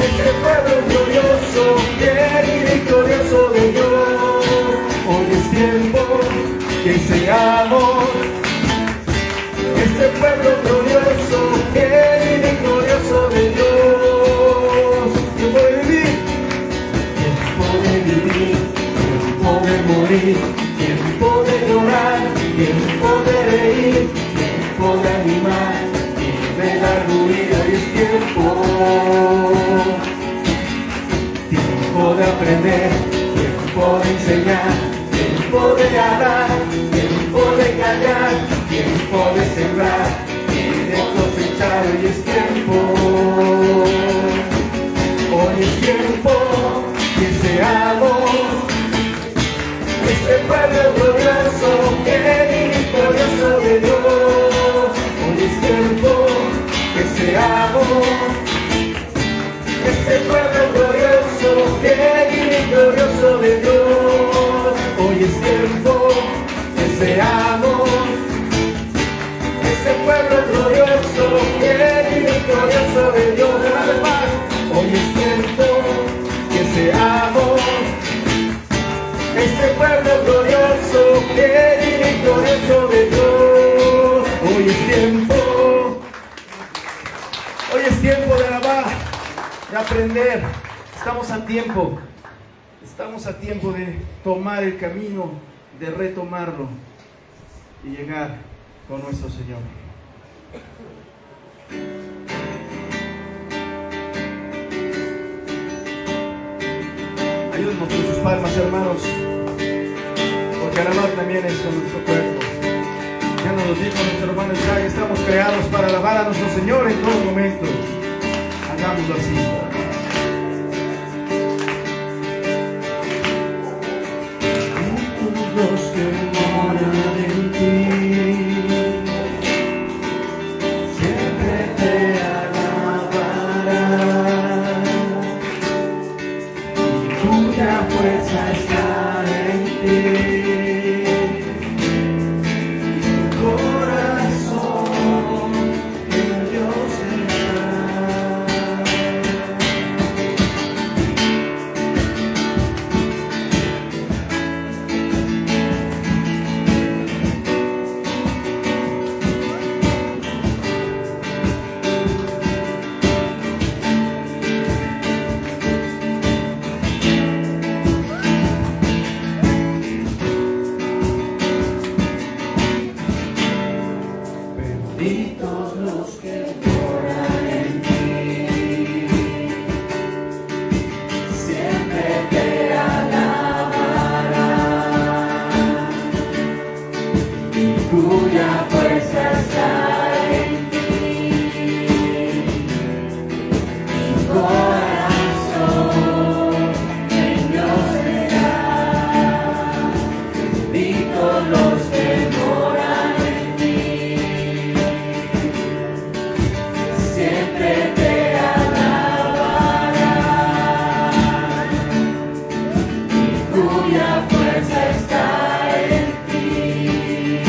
Este pueblo glorioso, fiel y victorioso de Dios. Hoy es tiempo que seamos este pueblo glorioso, fiel y victorioso de Dios. Tiempo de vivir, tiempo de morir, tiempo de llorar, tiempo de reír, tiempo de animar y de dar ruido. Hoy es tiempo de aprender, tiempo de enseñar, tiempo de ganar, tiempo de callar, tiempo de sembrar y de cosechar. Hoy es tiempo que seamos este pueblo glorioso, fiel y victorioso de Dios. Hoy es tiempo que seamos este pueblo glorioso, fiel y victorioso de Dios. Hoy es tiempo que seamos este pueblo glorioso, fiel y victorioso de Dios. Una vez más, hoy es tiempo que seamos este pueblo glorioso, fiel y victorioso de Dios. Hoy es tiempo de alabar, de aprender. Estamos a tiempo de tomar el camino, de retomarlo y llegar con nuestro Señor. Ayúdenos con sus palmas, hermanos, porque alabar también es con nuestro cuerpo. Ya nos lo dijo nuestro hermano Isaac, estamos creados para alabar a nuestro Señor en todo momento. Hagámoslo así. Los que moran en ti siempre te alabarán, y cuya fuerza está en ti, tu corazón en Dios está. Benditos los que moran en ti, siempre te alabarán, y cuya fuerza está en ti, su corazón en Dios está. Benditos los que moran en ti, siempre te alabarán, y cuya fuerza está en ti,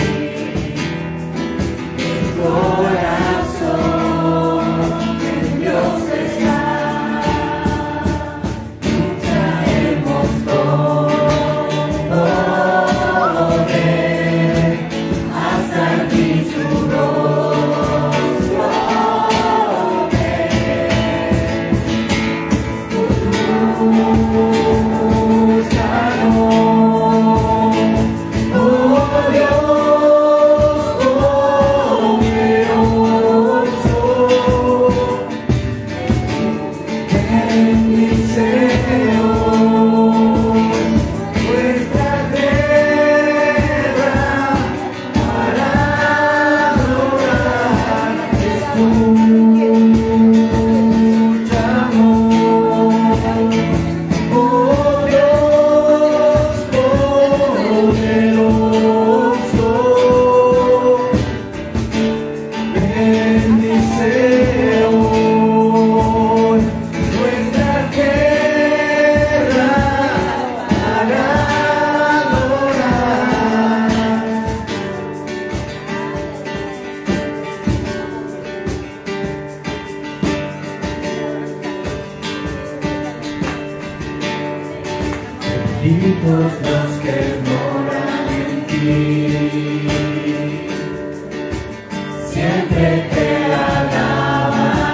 siempre te alabará,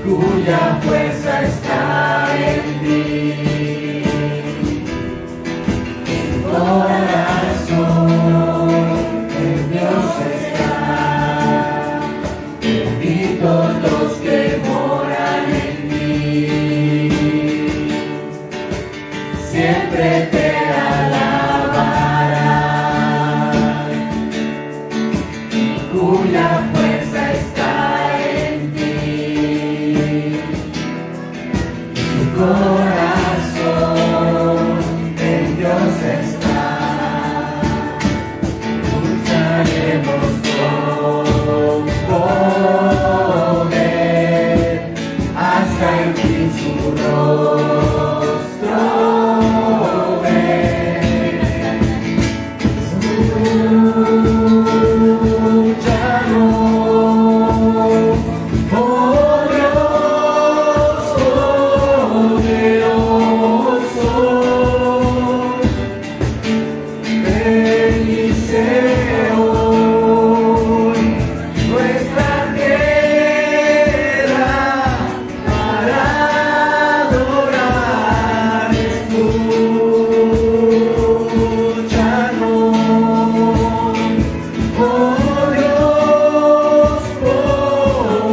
cuya fuerza está en ti. Tu corazón en Dios está, benditos los que moran en ti, siempre te alabarán, cuya fuerza está en ti. Tu corazón en Dios está, buscaremos con poder hasta en ti su rostro ver. Escúchanos, oh Dios poderoso, bendice hoy nuestra tierra para adorar. Escúchanos, oh Dios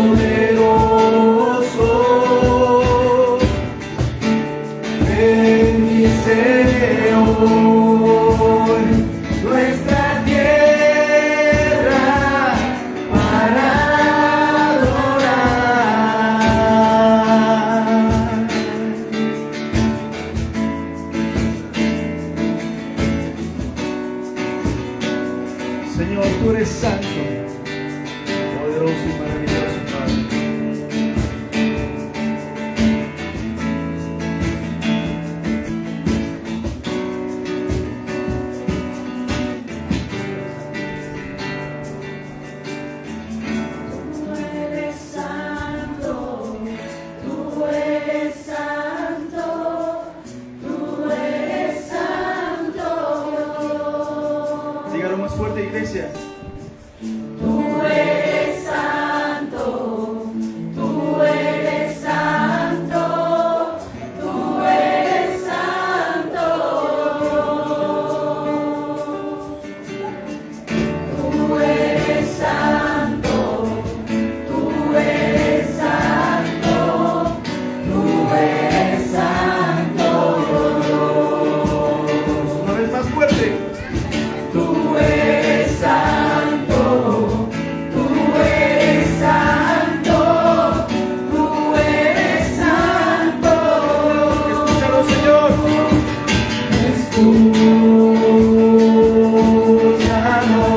poderoso, bendice hoy nuestra tierra para adorar. Señor, tú eres santo, poderoso y maravilloso, Padre. Tú eres santo, tú eres santo, tú eres santo. Dígalo más fuerte, iglesia. Tú eres santo, tú eres santo, tú eres santo. Tú eres santo, tú eres santo, tú eres santo. Una vez más fuerte. Tú eres santo, tú eres santo, tú eres santo. Escúchalo, Señor. Escúchanos,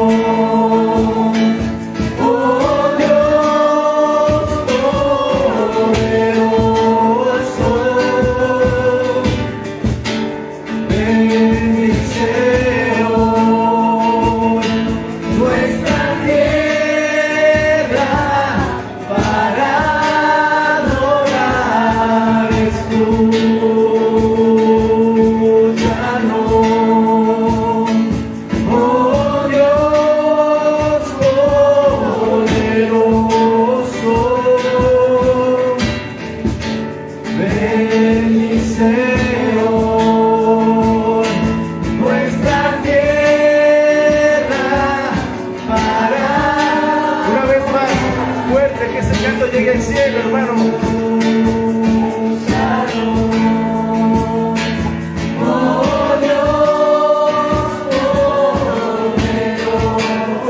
oh Dios poderoso, bendice hoy nuestra tierra para adorar. Escúchanos, oh Dios poderoso, bendice hoy nuestra tierra para. Una vez más fuerte, que ese canto llegue al cielo, hermano. Oh Dios poderoso,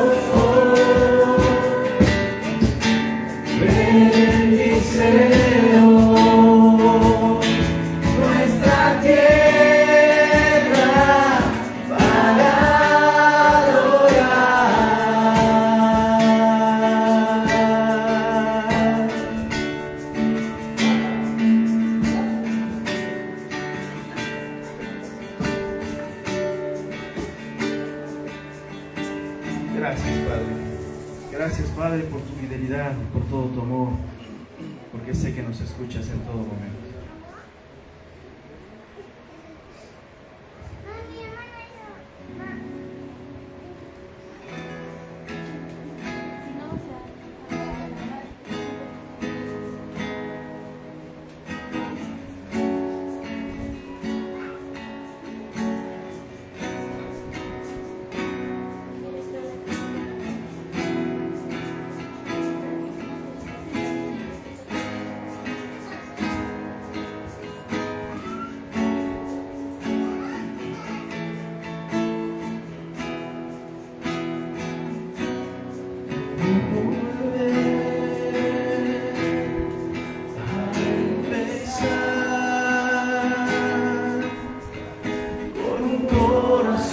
bendice hoy nuestra tierra para adorar. Gracias, Padre. Gracias, Padre, por tu fidelidad, por todo tu amor, porque sé que nos escuchas en todo momento.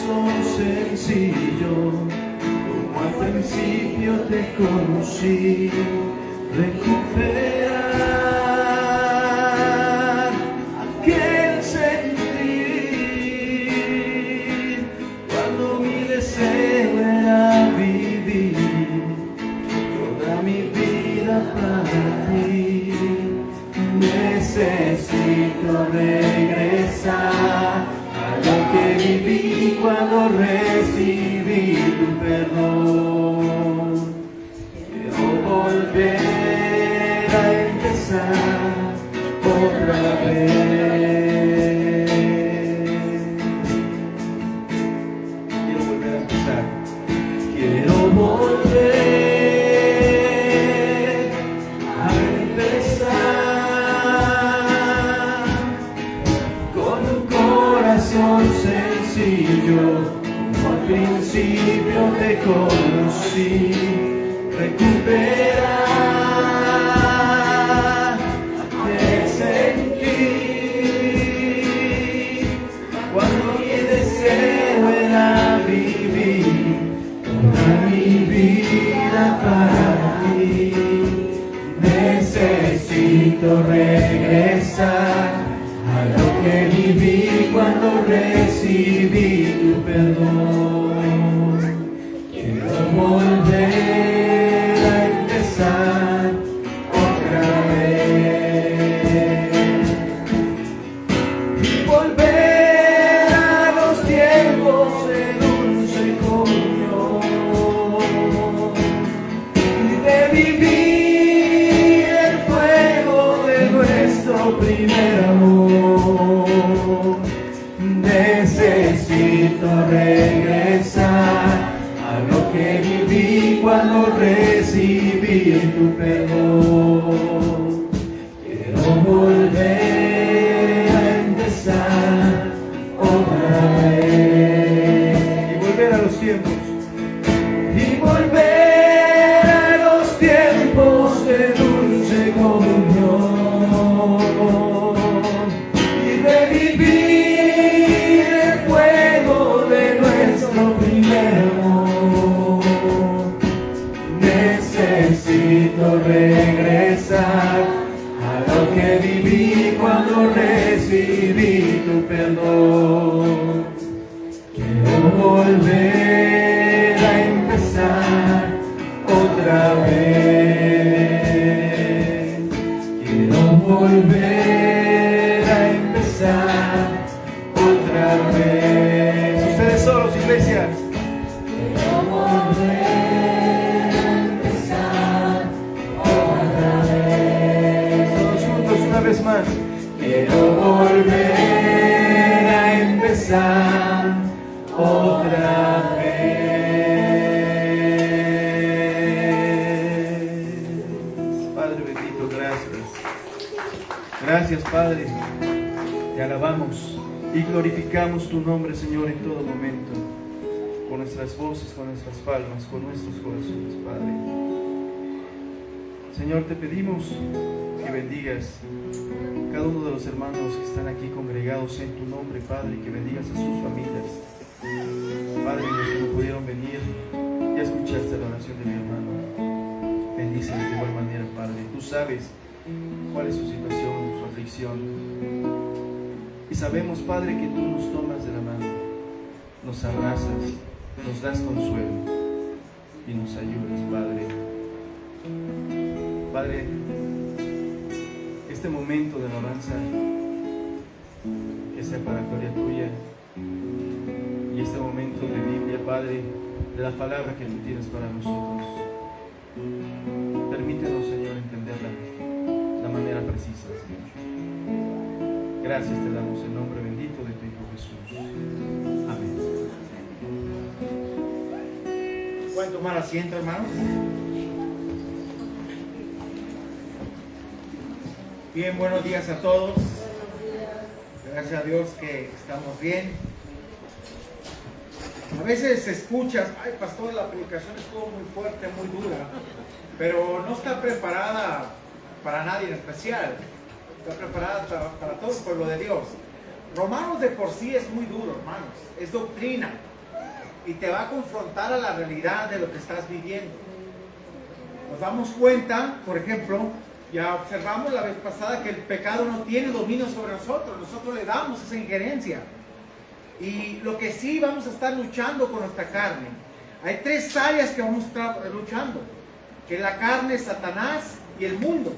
corazón sencillo, como al principio te conocí, recuperar aquel sentir, cuando mi deseo era vivir toda mi vida para ti. Necesito regresar a lo que viví cuando recibí tu perdón. Quiero volver a empezar otra vez. Quiero volver a empezar. Quiero volver a empezar con un corazón sencillo, como al principio te conocí, recuperar aquel sentir, cuando mi deseo era vivir toda mi vida para ti. Necesito regresar a lo que viví cuando recibí tu perdón. Quiero volver a empezar otra vez y volver a los tiempos de dulce comunión y revivir el fuego de nuestro primer amor. Necesito regresar a lo que viví cuando recibí tu perdón. Quiero volver a empezar otra vez y volver a los tiempos. Y volver a los tiempos de dulce comunión y revivir el fuego de nuestro primer amor. Necesito regresar a lo que viví cuando recibí tu perdón. Quiero volver a empezar otra vez. Quiero volver a empezar otra vez. Ustedes solos, iglesia. Quiero volver a empezar otra vez. Todos juntos una vez más. Quiero volver a empezar otra vez. Padre bendito, gracias. Gracias, Padre. Te alabamos y glorificamos tu nombre, Señor, en todo momento, con nuestras voces, con nuestras palmas, con nuestros corazones, Padre. Señor, te pedimos que bendigas cada uno de los hermanos que están aquí congregados en tu nombre, Padre, y que bendigas a sus familias. Padre, los que no pudieron venir, ya escuchaste la oración de mi hermano. Bendíceles de igual manera, Padre. Tú sabes cuál es su situación, su aflicción. Y sabemos, Padre, que tú nos tomas de la mano, nos abrazas, nos das consuelo y nos ayudas, Padre. Padre, este momento de alabanza que sea para gloria tuya, y este momento de Biblia, Padre, de la palabra que tú tienes para nosotros, permítenos, Señor, entenderla de la manera precisa, Señor. Gracias te damos en nombre bendito de tu Hijo Jesús. Amén. ¿Pueden tomar asiento, hermanos? Bien, buenos días a todos. Gracias a Dios que estamos bien. A veces escuchas, ay pastor, la predicación estuvo muy fuerte, muy dura, pero no está preparada para nadie en especial. Está preparada para todo el pueblo de Dios. Romanos de por sí es muy duro, hermanos. Es doctrina. y te va a confrontar a la realidad de lo que estás viviendo. Nos damos cuenta, por ejemplo, ya observamos la vez pasada que el pecado no tiene dominio sobre nosotros, nosotros le damos esa injerencia. Y lo que sí vamos a estar luchando con nuestra carne. Hay tres áreas que vamos a estar luchando, que es la carne, Satanás y el mundo.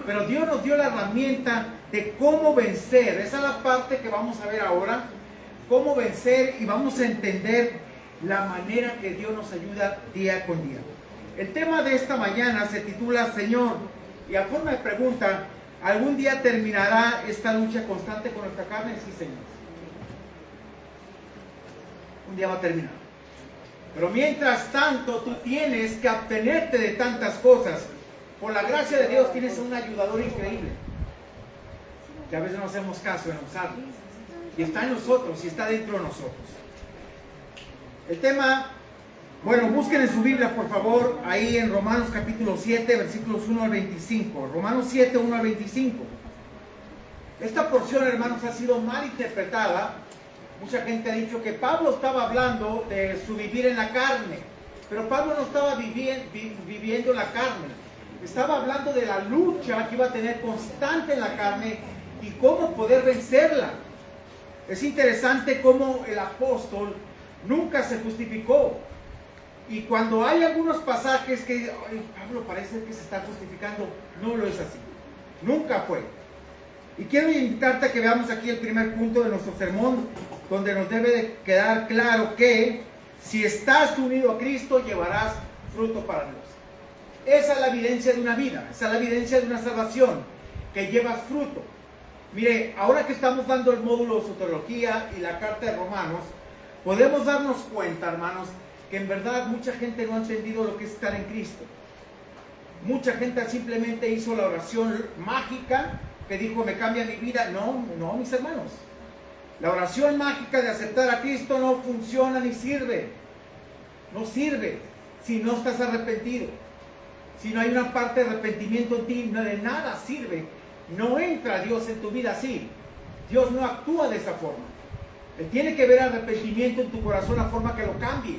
Pero Dios nos dio la herramienta de cómo vencer. Esa es la parte que vamos a ver ahora, cómo vencer, y vamos a entender la manera que Dios nos ayuda día con día. El tema de esta mañana se titula Señor, y a forma de pregunta, ¿algún día terminará esta lucha constante con nuestra carne? Sí, Señor. Un día va a terminar. Pero mientras tanto, tú tienes que abstenerte de tantas cosas. Por la gracia de Dios tienes un ayudador increíble, que a veces no hacemos caso en usarlo. Y está en nosotros, y está dentro de nosotros. El tema, bueno, busquen en su Biblia, por favor, ahí en Romanos capítulo 7, versículos 1 al 25. Romanos 7, 1 al 25. Esta porción, hermanos, ha sido mal interpretada. Mucha gente ha dicho que Pablo estaba hablando de su vivir en la carne, pero Pablo no estaba viviendo la carne. Estaba hablando de la lucha que iba a tener constante en la carne y cómo poder vencerla. Es interesante cómo el apóstol nunca se justificó. Y cuando hay algunos pasajes que Pablo parece que se está justificando, no lo es así. Nunca fue. Y quiero invitarte a que veamos aquí el primer punto de nuestro sermón, donde nos debe de quedar claro que si estás unido a Cristo, llevarás fruto para Dios. Esa es la evidencia de una vida, esa es la evidencia de una salvación, que llevas fruto. Mire, ahora que estamos dando el módulo de soteriología y la carta de Romanos, podemos darnos cuenta, hermanos, que en verdad mucha gente no ha entendido lo que es estar en Cristo. Mucha gente simplemente hizo la oración mágica que dijo, me cambia mi vida. No, mis hermanos. La oración mágica de aceptar a Cristo no funciona ni sirve. No sirve si no estás arrepentido. Si no hay una parte de arrepentimiento en ti, no, de nada sirve. No entra Dios en tu vida así. Dios no actúa de esa forma. Él tiene que ver arrepentimiento en tu corazón, la forma que lo cambie.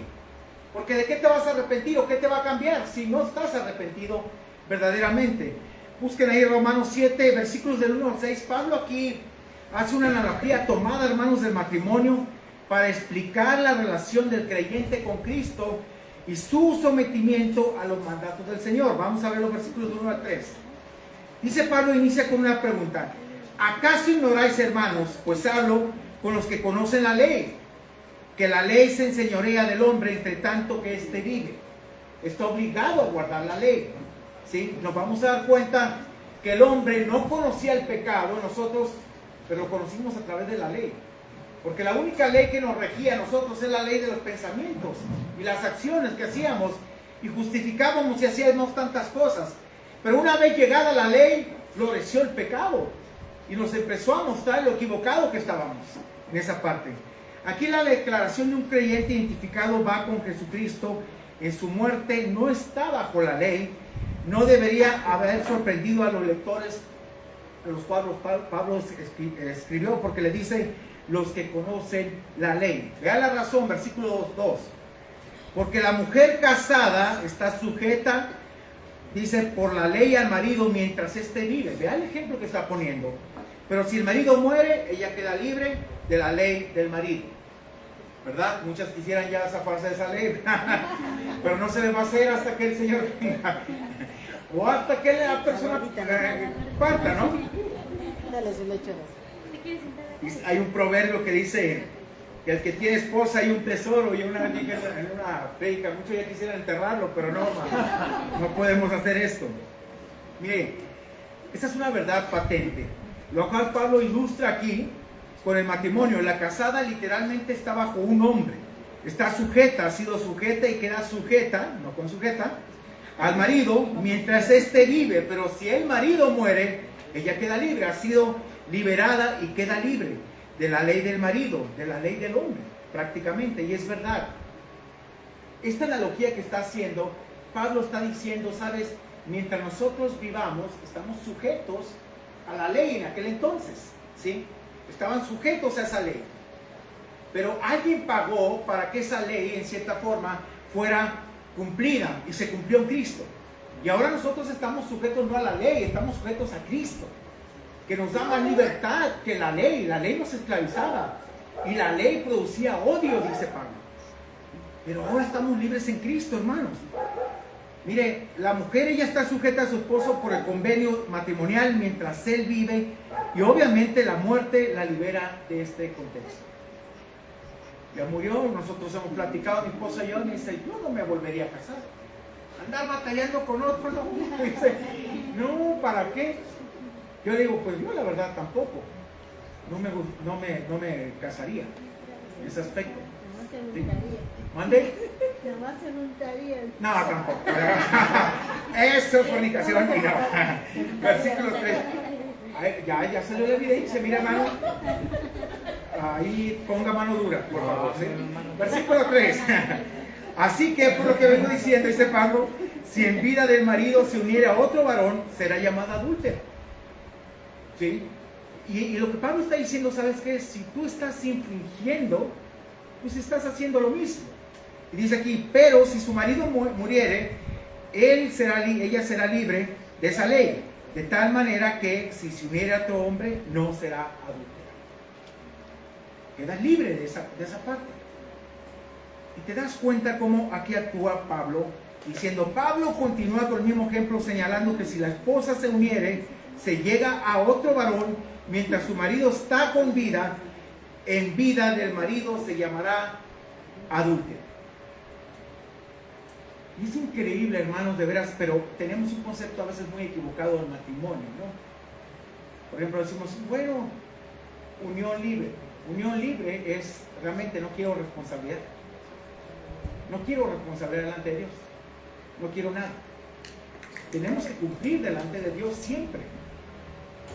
Porque ¿de qué te vas a arrepentir o qué te va a cambiar si no estás arrepentido verdaderamente? Busquen ahí Romanos 7, versículos del 1 al 6. Pablo aquí hace una analogía tomada, hermanos, del matrimonio para explicar la relación del creyente con Cristo y su sometimiento a los mandatos del Señor. Vamos a ver los versículos del 1 al 3. Dice Pablo, inicia con una pregunta. ¿Acaso ignoráis, hermanos? Pues hablo con los que conocen la ley, que la ley se enseñorea del hombre entre tanto que éste vive. Está obligado a guardar la ley. ¿Sí? Nos vamos a dar cuenta que el hombre no conocía el pecado en nosotros, pero lo conocimos a través de la ley. Porque la única ley que nos regía a nosotros es la ley de los pensamientos y las acciones que hacíamos, y justificábamos y hacíamos tantas cosas. Pero una vez llegada la ley, floreció el pecado y nos empezó a mostrar lo equivocado que estábamos en esa parte. Aquí la declaración de un creyente identificado va con Jesucristo en su muerte, no está bajo la ley. No debería haber sorprendido a los lectores a los cuales Pablo escribió, porque le dice los que conocen la ley. Vea la razón, versículo 2. Porque la mujer casada está sujeta, dice, por la ley al marido mientras éste vive. Vea el ejemplo que está poniendo. Pero si el marido muere, ella queda libre de la ley del marido. ¿Verdad? Muchas quisieran ya zafarse de esa ley, pero no se les va a hacer hasta que el Señor venga. O hasta que la persona parta, ¿no? Dale su leche. Hay un proverbio que dice que el que tiene esposa hay un tesoro, y una amiga en una predica, muchos ya quisieran enterrarlo, pero no podemos hacer esto. Mire, esa es una verdad patente, lo cual Pablo ilustra aquí con el matrimonio. La casada literalmente está bajo un hombre, está sujeta, ha sido sujeta y queda sujeta, no con sujeta, al marido mientras éste vive. Pero si el marido muere, ella queda libre, ha sido liberada y queda libre de la ley del marido, de la ley del hombre, prácticamente. Y es verdad. Esta analogía que está haciendo, Pablo está diciendo, sabes, mientras nosotros vivamos, estamos sujetos a la ley en aquel entonces, ¿sí? Estaban sujetos a esa ley. Pero alguien pagó para que esa ley, en cierta forma, fuera cumplida, y se cumplió en Cristo. Y ahora nosotros estamos sujetos no a la ley, estamos sujetos a Cristo, que nos da más libertad que la ley. La ley nos esclavizaba y la ley producía odio, dice Pablo. Pero ahora estamos libres en Cristo, hermanos. Mire, la mujer ella está sujeta a su esposo por el convenio matrimonial mientras él vive, y obviamente la muerte la libera de este contexto. Ya murió, nosotros hemos platicado, mi esposa y yo, me dice, yo no me volvería a casar. Andar batallando con otro, no. Dice, no, ¿para qué? Yo le digo, pues yo la verdad tampoco. No me casaría en ese aspecto. Sí. ¿Mande? No, tampoco. Eso es fornicación. Mira. Versículo 3. Ya salió la evidencia, mira, hermano. Ahí ponga mano dura, por favor. ¿Sí? Versículo 3. Así que, por lo que vengo diciendo, dice Pablo, si en vida del marido se uniere a otro varón, será llamada adúltera. ¿Sí? Y lo que Pablo está diciendo, ¿sabes qué? Si tú estás infringiendo, pues estás haciendo lo mismo. Y dice aquí, pero si su marido muriere, ella será libre de esa ley, de tal manera que si se uniere a otro hombre, no será adúltera. Quedas libre de esa parte. Y te das cuenta cómo aquí actúa Pablo, diciendo, Pablo continúa con el mismo ejemplo, señalando que si la esposa se uniere, se llega a otro varón, mientras su marido está con vida, en vida del marido se llamará adúltera. Y es increíble, hermanos, de veras, pero tenemos un concepto a veces muy equivocado del matrimonio, ¿no? Por ejemplo, decimos, bueno, unión libre. Unión libre es, realmente no quiero responsabilidad. No quiero responsabilidad delante de Dios. No quiero nada. Tenemos que cumplir delante de Dios siempre.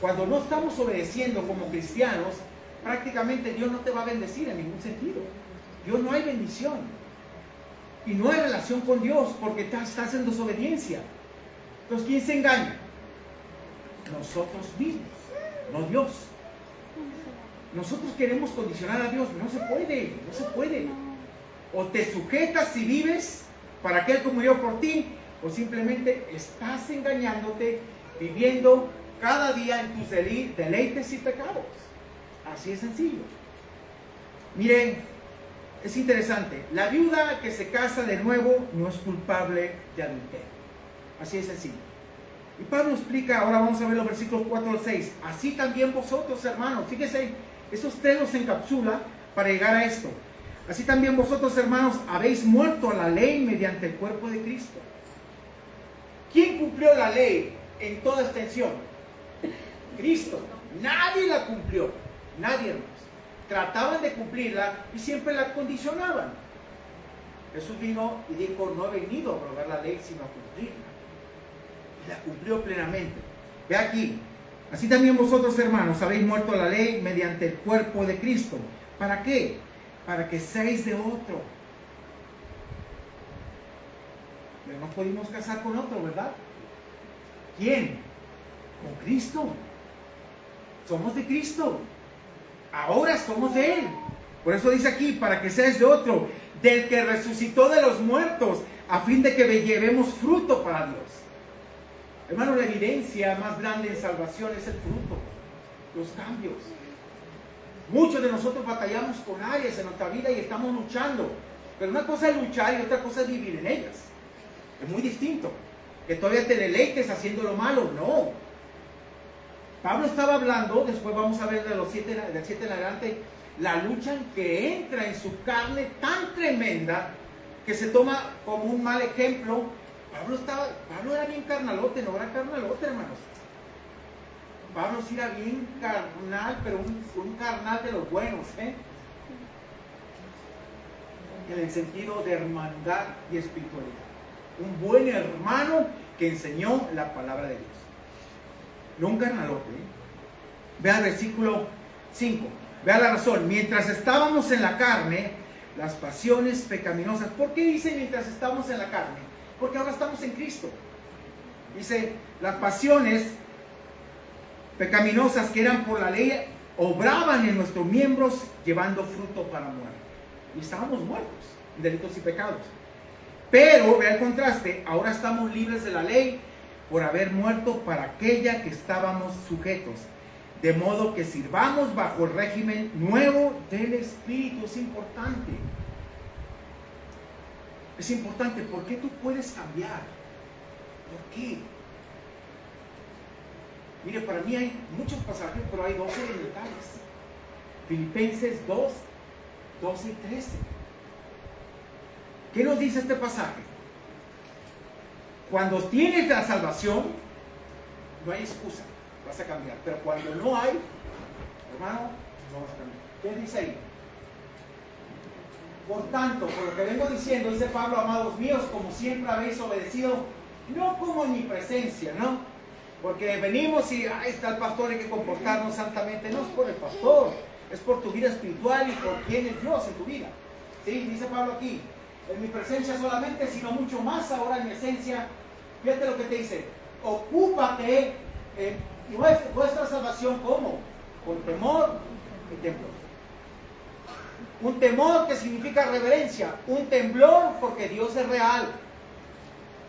Cuando no estamos obedeciendo como cristianos, prácticamente Dios no te va a bendecir en ningún sentido. Dios no hay bendición. Y no hay relación con Dios porque estás en desobediencia. Entonces, ¿quién se engaña? Nosotros mismos, no Dios. Nosotros queremos condicionar a Dios. No se puede, no se puede. O te sujetas si vives para aquel que murió por ti, o simplemente estás engañándote, viviendo cada día en tus deleites y pecados. Así es sencillo. Miren, es interesante. La viuda que se casa de nuevo no es culpable de adulterio. Así es sencillo. Y Pablo explica, ahora vamos a ver los versículos 4 al 6. Así también vosotros, hermanos, fíjense, esos tres los encapsula para llegar a esto. Así también vosotros, hermanos, habéis muerto a la ley mediante el cuerpo de Cristo. ¿Quién cumplió la ley en toda extensión? Cristo. Nadie la cumplió. Nadie, hermanos. Trataban de cumplirla y siempre la condicionaban. Jesús vino y dijo, no he venido a abrogar la ley, sino a cumplirla. Y la cumplió plenamente. Ve aquí. Así también vosotros, hermanos, habéis muerto a la ley mediante el cuerpo de Cristo. ¿Para qué? Para que seáis de otro. Pero no pudimos casar con otro, ¿verdad? ¿Quién? Con Cristo. Somos de Cristo. Ahora somos de Él. Por eso dice aquí, para que seáis de otro, del que resucitó de los muertos, a fin de que llevemos fruto para Dios. Hermano, la evidencia más grande en salvación es el fruto, los cambios. Muchos de nosotros batallamos con áreas en nuestra vida y estamos luchando. Pero una cosa es luchar y otra cosa es vivir en ellas. Es muy distinto. Que todavía te deleites haciendo lo malo, no. Pablo estaba hablando, después vamos a ver de los 7 en adelante, la lucha en que entra en su carne tan tremenda que se toma como un mal ejemplo. Pablo era bien carnalote, no era carnalote, hermanos. Pablo sí era bien carnal, pero un carnal de los buenos, ¿eh? En el sentido de hermandad y espiritualidad. Un buen hermano que enseñó la palabra de Dios. No un carnalote, ¿eh? Vea el versículo 5. Vea la razón. Mientras estábamos en la carne, las pasiones pecaminosas. ¿Por qué dice mientras estábamos en la carne? Porque ahora estamos en Cristo. Dice, las pasiones pecaminosas que eran por la ley obraban en nuestros miembros llevando fruto para muerte. Y estábamos muertos en delitos y pecados. Pero, vea el contraste, ahora estamos libres de la ley por haber muerto para aquella que estábamos sujetos. De modo que sirvamos bajo el régimen nuevo del Espíritu. Es importante. Es importante. ¿Por qué tú puedes cambiar? ¿Por qué? Mire, para mí hay muchos pasajes, pero hay 12 elementales. Filipenses 2, 12 y 13. ¿Qué nos dice este pasaje? Cuando tienes la salvación, no hay excusa, vas a cambiar. Pero cuando no hay, hermano, no vas a cambiar. ¿Qué dice ahí? Por tanto, por lo que vengo diciendo, dice Pablo, amados míos, como siempre habéis obedecido, no como en mi presencia, ¿no? Porque venimos y ahí está el pastor, hay que comportarnos santamente. No es por el pastor, es por tu vida espiritual y por quién es Dios en tu vida. ¿Sí? Dice Pablo aquí, en mi presencia solamente, sino mucho más ahora en mi esencia. Fíjate lo que te dice, ocúpate vuestra salvación, ¿cómo? Con temor y temblor. Un temor que significa reverencia, un temblor porque Dios es real.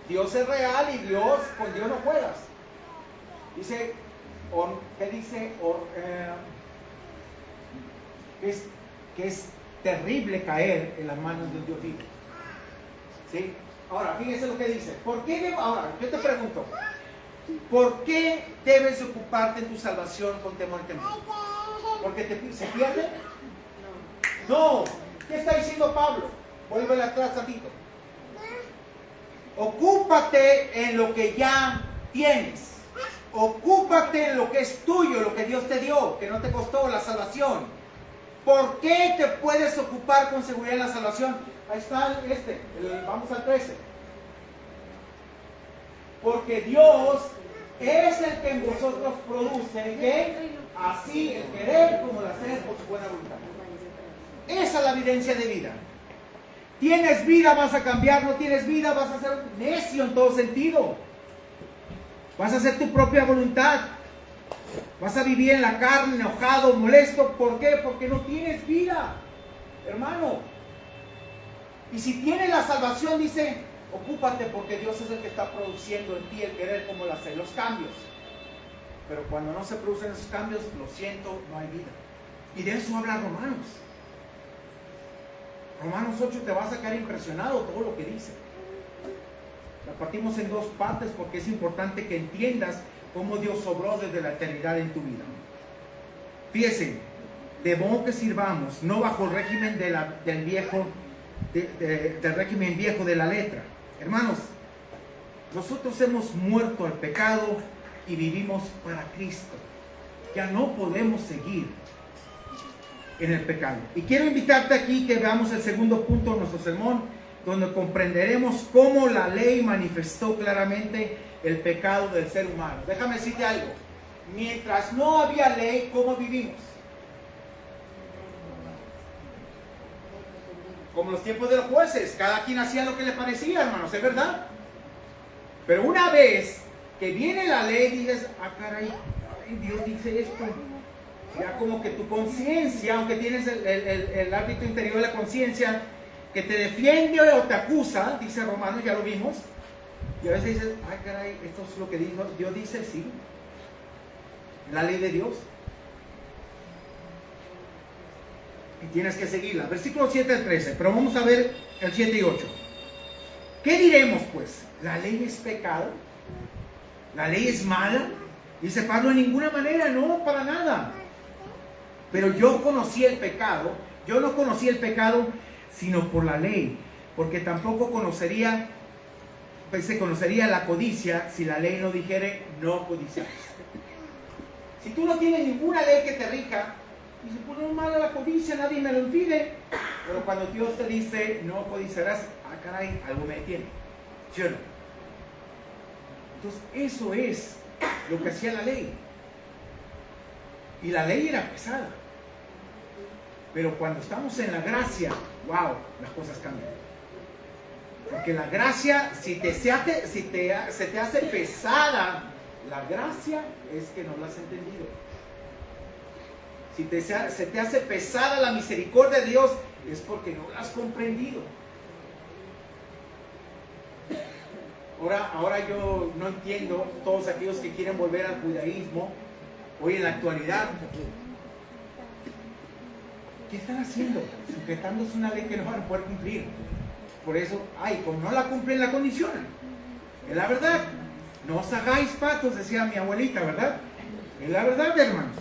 Dios es real y Dios, con Dios no juegas. Dice, ¿qué dice? Que es terrible caer en las manos de un Dios vivo. ¿Sí? Ahora, fíjese lo que dice. Ahora, yo te pregunto, ¿por qué debes ocuparte en tu salvación con temor y temor? ¿Porque se pierde? No. ¿Qué está diciendo Pablo? Vuélvele atrás tantito. Ocúpate en lo que ya tienes. Ocúpate en lo que es tuyo, lo que Dios te dio, que no te costó la salvación. ¿Por qué te puedes ocupar con seguridad en la salvación? Ahí está vamos al 13. Porque Dios es el que en vosotros produce, ¿qué? Así el querer como el hacer por su buena voluntad. Esa es la evidencia de vida. Tienes vida, vas a cambiar. No tienes vida, vas a ser necio en todo sentido. Vas a hacer tu propia voluntad. Vas a vivir en la carne, enojado, molesto. ¿Por qué? Porque no tienes vida, hermano. Y si tienes la salvación, dice, ocúpate porque Dios es el que está produciendo en ti el querer como el hacer, los cambios. Pero cuando no se producen esos cambios, lo siento, no hay vida. Y de eso habla Romanos. Romanos 8 te va a sacar impresionado todo lo que dice. La partimos en dos partes porque es importante que entiendas cómo Dios obró desde la eternidad en tu vida. Fíjense, de modo que sirvamos, no bajo el régimen del régimen viejo de la letra. Hermanos, nosotros hemos muerto al pecado y vivimos para Cristo. Ya no podemos seguir en el pecado. Y quiero invitarte aquí que veamos el segundo punto de nuestro sermón, donde comprenderemos cómo la ley manifestó claramente el pecado del ser humano. Déjame decirte algo. Mientras no había ley, ¿cómo vivimos? Como los tiempos de los jueces, cada quien hacía lo que le parecía, hermanos, ¿es verdad? Pero una vez que viene la ley, dices, caray, Dios dice esto. Ya como que tu conciencia, aunque tienes el árbitro interior de la conciencia, que te defiende o te acusa, dice Romanos, ya lo vimos, y a veces dices, caray, esto es lo que Dios dice, sí, la ley de Dios. Y tienes que seguirla. Versículo 7 al 13, pero vamos a ver el 7 y 8. ¿Qué diremos pues? ¿La ley es pecado? ¿La ley es mala? Dice Pablo, en ninguna manera, no, para nada. Pero yo conocí el pecado, yo no conocí el pecado sino por la ley, porque tampoco se conocería la codicia si la ley no dijere no codiciarás. Si tú no tienes ninguna ley que te rija, dice, pues no es mala la codicia, nadie me lo impide. Pero cuando Dios te dice no codiciarás, caray, algo me detiene, ¿sí o no? Entonces eso es lo que hacía la ley. Y la ley era pesada. Pero cuando estamos en la gracia, wow, las cosas cambian. Porque la gracia, se te hace pesada, la gracia es que no la has entendido. Si se te hace pesada la misericordia de Dios, es porque no la has comprendido. Ahora yo no entiendo todos aquellos que quieren volver al judaísmo hoy en la actualidad. ¿Qué están haciendo? Sujetándose a una ley que no van a poder cumplir. Por eso, como no la cumplen, la condicionan. Es la verdad. No os hagáis patos, decía mi abuelita, ¿verdad? Es la verdad, hermanos.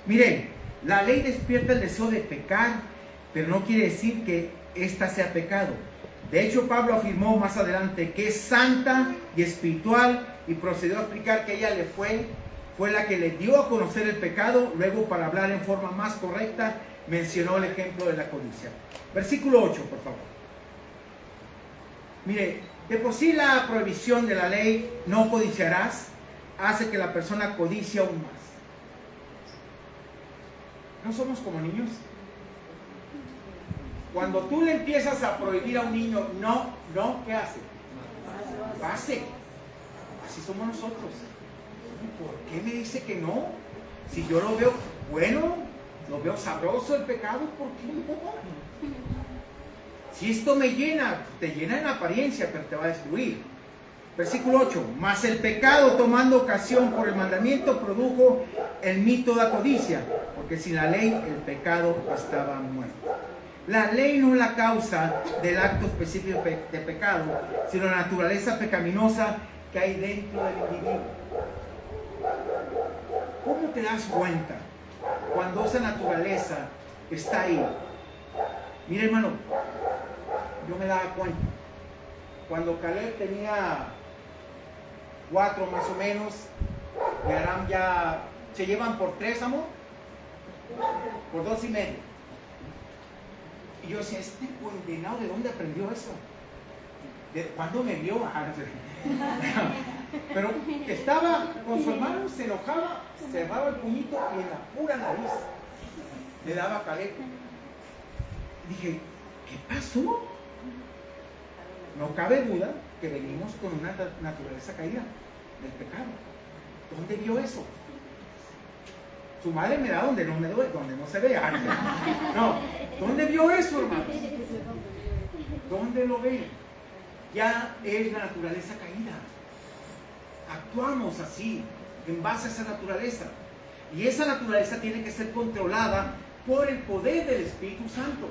Miren, la ley despierta el deseo de pecar, pero no quiere decir que ésta sea pecado. De hecho, Pablo afirmó más adelante que es santa y espiritual y procedió a explicar que ella fue la que le dio a conocer el pecado. Luego, para hablar en forma más correcta, mencionó el ejemplo de la codicia. Versículo 8, por favor. Mire, de por sí la prohibición de la ley, no codiciarás, hace que la persona codicie aún más. ¿No somos como niños? Cuando tú le empiezas a prohibir a un niño, no, ¿qué hace? Hace. Así somos nosotros. ¿Por qué me dice que no? Si yo lo veo bueno, lo veo sabroso el pecado, ¿por qué no? Si esto me llena, te llena en apariencia, pero te va a destruir. Versículo 8, mas el pecado tomando ocasión por el mandamiento produjo en mí toda codicia, porque sin la ley el pecado estaba muerto. La ley no es la causa del acto específico de pecado, sino la naturaleza pecaminosa que hay dentro del individuo. ¿Cómo te das cuenta cuando esa naturaleza está ahí? Mira, hermano, yo me daba cuenta. Cuando Caleb tenía 4 más o menos, y Aram ya se llevan por 3, amor, por 2 y medio. Y yo decía, este condenado, ¿de dónde aprendió eso? ¿De cuándo me vio? Pero estaba con su hermano, se enojaba, cerraba el puñito y en la pura nariz le daba a Caleb. Dije, ¿qué pasó? No cabe duda que venimos con una naturaleza caída del pecado. ¿Dónde vio eso? Su madre me da donde no me duele, donde no se ve. No, ¿dónde vio eso, hermanos? ¿Dónde lo ve? Ya es la naturaleza caída. Actuamos así, en base a esa naturaleza. Y esa naturaleza tiene que ser controlada por el poder del Espíritu Santo.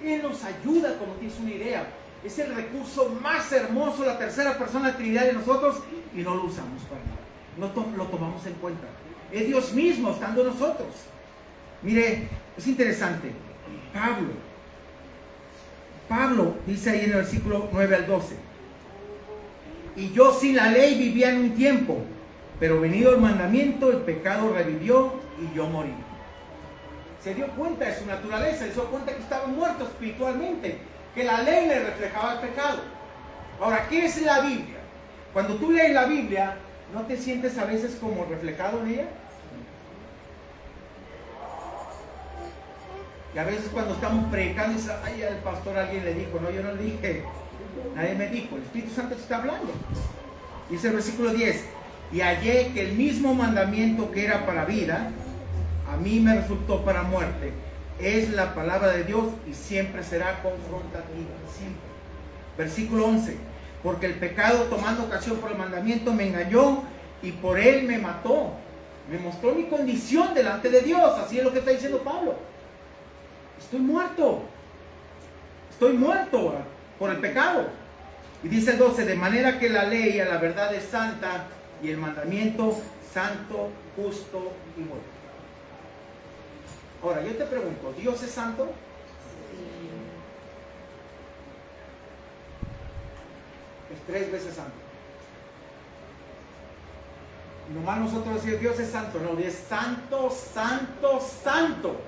Él nos ayuda, como tienes una idea. Es el recurso más hermoso, la tercera persona de la Trinidad de nosotros, y no lo usamos para nada. No lo tomamos en cuenta. Es Dios mismo estando en nosotros. Mire, es interesante. Pablo dice ahí en el versículo 9 al 12. Y yo sin la ley vivía en un tiempo, pero venido el mandamiento, el pecado revivió y yo morí. Se dio cuenta de su naturaleza, se dio cuenta que estaba muerto espiritualmente, que la ley le reflejaba el pecado. Ahora, ¿qué es la Biblia? Cuando tú lees la Biblia, ¿no te sientes a veces como reflejado en ella? Y a veces cuando estamos predicando, dice, ay, al pastor alguien le dijo, no, yo no le dije, nadie me dijo, el Espíritu Santo te está hablando. Dice el versículo 10, y hallé que el mismo mandamiento que era para vida, a mí me resultó para muerte. Es la palabra de Dios y siempre será confrontativa, siempre. Versículo 11, porque el pecado tomando ocasión por el mandamiento me engañó y por él me mató. Me mostró mi condición delante de Dios, así es lo que está diciendo Pablo. Estoy muerto por el pecado. Y dice el 12, de manera que la ley a la verdad es santa y el mandamiento santo, justo y bueno. Ahora, yo te pregunto, ¿Dios es santo? Es 3 veces santo. Nomás nosotros decimos Dios es santo, no, Dios es santo, santo, santo.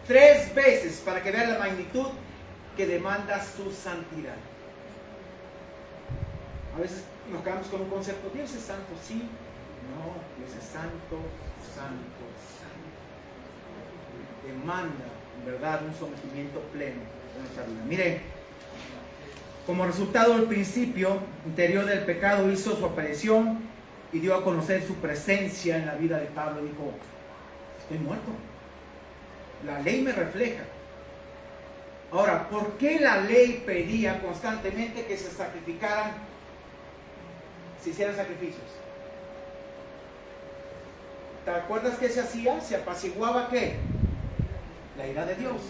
3 veces para que vean la magnitud que demanda su santidad. A veces nos quedamos con un concepto, Dios es santo, sí, no, Dios es santo, santo, santo. Demanda, en verdad, un sometimiento pleno de nuestra vida. Miren, como resultado del principio interior del pecado hizo su aparición y dio a conocer su presencia en la vida de Pablo. Dijo, Estoy muerto. La ley me refleja. Ahora, ¿por qué la ley pedía constantemente que se sacrificaran, se hicieran sacrificios? ¿Te acuerdas qué se hacía? Se apaciguaba ¿qué? La ira de Dios.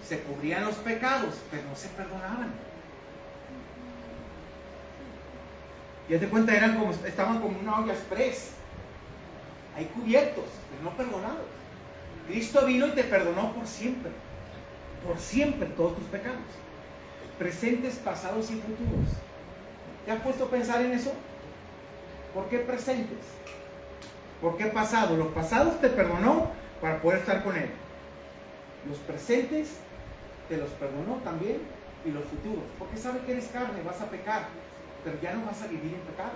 Se cubrían los pecados, pero no se perdonaban. Y haz de cuenta, estaban como una olla express. Hay cubiertos, pero no perdonados. Cristo vino y te perdonó por siempre todos tus pecados, presentes, pasados y futuros. ¿Te has puesto a pensar en eso? ¿Por qué presentes? ¿Por qué pasados? Los pasados te perdonó para poder estar con Él. Los presentes te los perdonó también, y los futuros, porque sabe que eres carne, vas a pecar, pero ya no vas a vivir en pecado.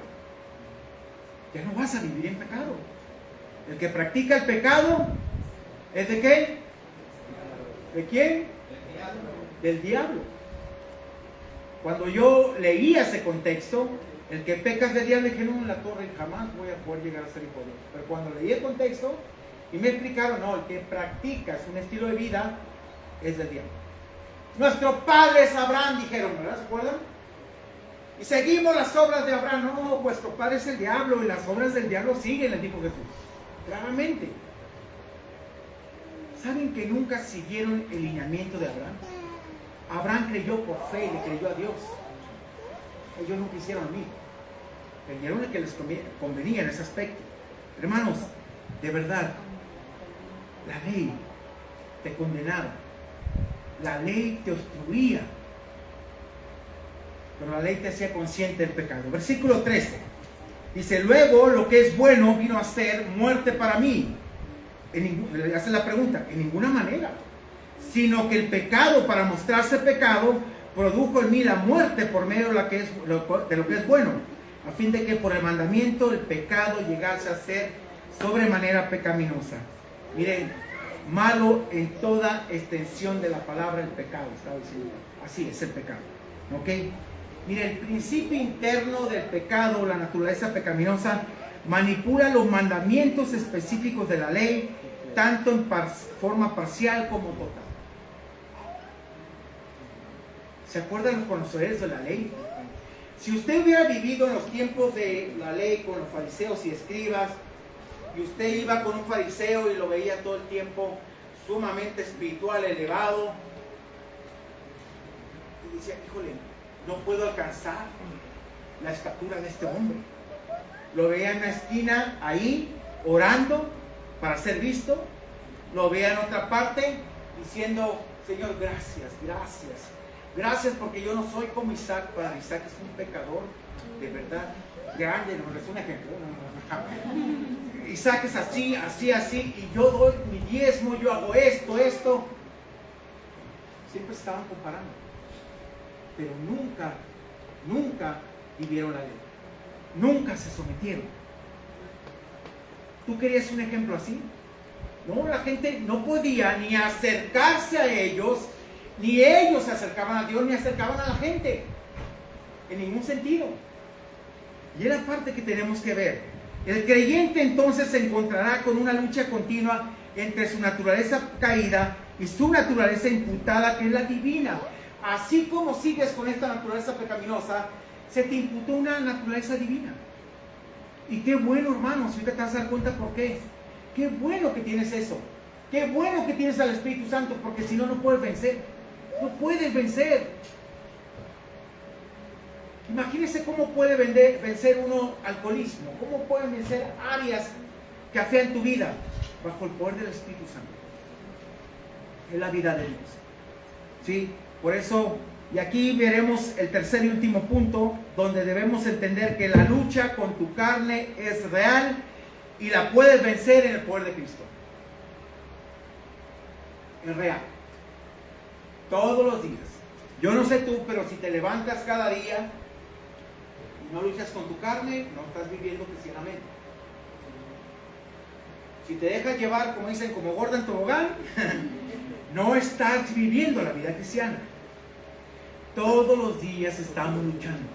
Ya no vas a vivir en pecado. El que practica el pecado ¿es de qué? ¿De quién? Del diablo. Cuando yo leía ese contexto, el que peca es del diablo, dije, no, en la torre jamás voy a poder llegar a ser hijo de Dios. Pero cuando leí el contexto y me explicaron, no, el que practica un estilo de vida es del diablo. Nuestro padre es Abraham, dijeron, ¿verdad? ¿Se acuerdan? Y seguimos las obras de Abraham. No, vuestro padre es el diablo y las obras del diablo siguen, les dijo Jesús. Claramente. ¿Saben que nunca siguieron el lineamiento de Abraham? Abraham creyó por fe y le creyó a Dios. Ellos no quisieron a mí. Creyeron lo que les convenía en ese aspecto. Hermanos, de verdad, la ley te condenaba. La ley te obstruía. Pero la ley te hacía consciente del pecado. Versículo 13. Dice, luego lo que es bueno vino a ser muerte para mí. Le hace la pregunta, en ninguna manera, sino que el pecado, para mostrarse pecado, produjo en mí la muerte por medio de lo que es bueno, a fin de que por el mandamiento el pecado llegase a ser sobremanera pecaminosa. Miren, malo en toda extensión de la palabra el pecado, estaba diciendo. Así es el pecado, ¿ok? Mire, el principio interno del pecado, la naturaleza pecaminosa, manipula los mandamientos específicos de la ley, tanto en forma parcial como total. ¿Se acuerdan los conocedores de la ley? Si usted hubiera vivido en los tiempos de la ley con los fariseos y escribas, y usted iba con un fariseo y lo veía todo el tiempo sumamente espiritual, elevado, y decía, híjole, no puedo alcanzar la estatura de este hombre. Lo veía en una esquina ahí, orando para ser visto. Lo veía en otra parte, diciendo, Señor, gracias, gracias. Gracias porque yo no soy como Isaac. Para Isaac es un pecador de verdad grande, no es un ejemplo. No. Isaac es así, así, así, y yo doy mi diezmo, yo hago esto. Siempre estaban comparando, pero nunca vivieron la ley. Nunca se sometieron. ¿Tú querías un ejemplo así? No, la gente no podía ni acercarse a ellos, ni ellos se acercaban a Dios, ni acercaban a la gente. En ningún sentido. Y es la parte que tenemos que ver. El creyente entonces se encontrará con una lucha continua entre su naturaleza caída y su naturaleza imputada, que es la divina. Así como sigues con esta naturaleza pecaminosa, se te imputó una naturaleza divina. Y qué bueno, hermanos, si te vas a dar cuenta por qué. Qué bueno que tienes eso. Qué bueno que tienes al Espíritu Santo, porque si no, no puedes vencer. No puedes vencer. Imagínese cómo puede vencer uno alcoholismo. Cómo pueden vencer áreas que afean tu vida bajo el poder del Espíritu Santo. Es la vida de Dios. ¿Sí? Por eso, y aquí veremos el tercer y último punto, donde debemos entender que la lucha con tu carne es real y la puedes vencer en el poder de Cristo. Es real. Todos los días. Yo no sé tú, pero si te levantas cada día y no luchas con tu carne, no estás viviendo cristianamente. Si te dejas llevar, como dicen, como gorda en tobogán, no estás viviendo la vida cristiana. Todos los días estamos luchando.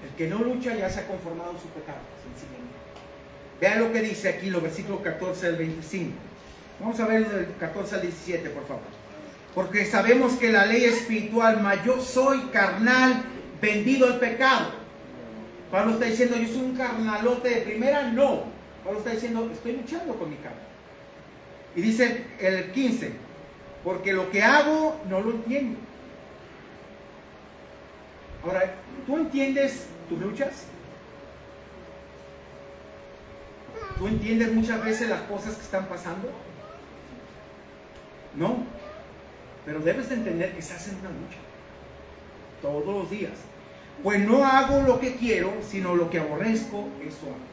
El que no lucha ya se ha conformado en su pecado, sencillamente. Vean lo que dice aquí, los versículos 14 al 25. Vamos a ver del 14 al 17, por favor. Porque sabemos que la ley espiritual, mas yo soy carnal, vendido al pecado. Pablo está diciendo, yo soy un carnalote de primera, no. Pablo está diciendo, estoy luchando con mi carne. Y dice el 15, porque lo que hago no lo entiendo. Ahora, ¿tú entiendes tus luchas? ¿Tú entiendes muchas veces las cosas que están pasando? No, pero debes de entender que estás en una lucha todos los días. Pues no hago lo que quiero, sino lo que aborrezco, eso hago.